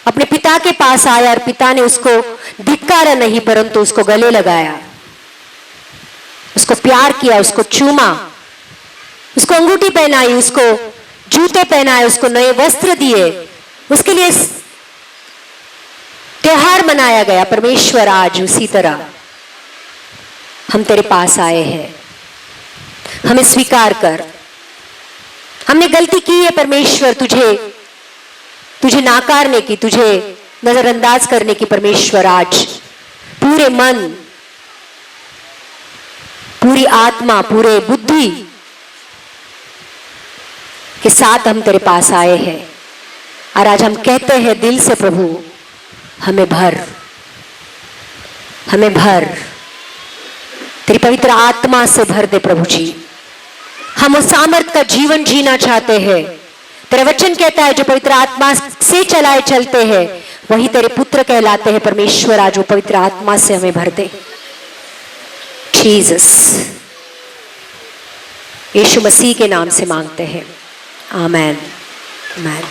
अपने पिता के पास आया और पिता ने उसको धिक्कारा नहीं, परंतु उसको गले लगाया, उसको प्यार किया, उसको चूमा, उसको अंगूठी पहनाई, उसको जूते पहनाए, उसको नए वस्त्र दिए, उसके लिए त्योहार मनाया गया। परमेश्वर आज उसी तरह हम तेरे पास आए हैं। हमें स्वीकार कर। हमने गलती की है परमेश्वर, तुझे नाकारने की, तुझे नजरअंदाज करने की। परमेश्वर आज पूरे मन, पूरी आत्मा, पूरे बुद्धि के साथ हम तेरे पास आए हैं और आज हम कहते हैं दिल से, प्रभु हमें भर, हमें भर, तेरी पवित्र आत्मा से भर दे प्रभु जी। हम उस सामर्थ का जीवन जीना चाहते हैं। तेरा वचन कहता है जो पवित्र आत्मा से चलाए चलते हैं वही तेरे पुत्र कहलाते हैं। परमेश्वर आज वो पवित्र आत्मा से हमें भर दे। जीसस, यीशु मसीह के नाम से मांगते हैं, आमेन, आमेन।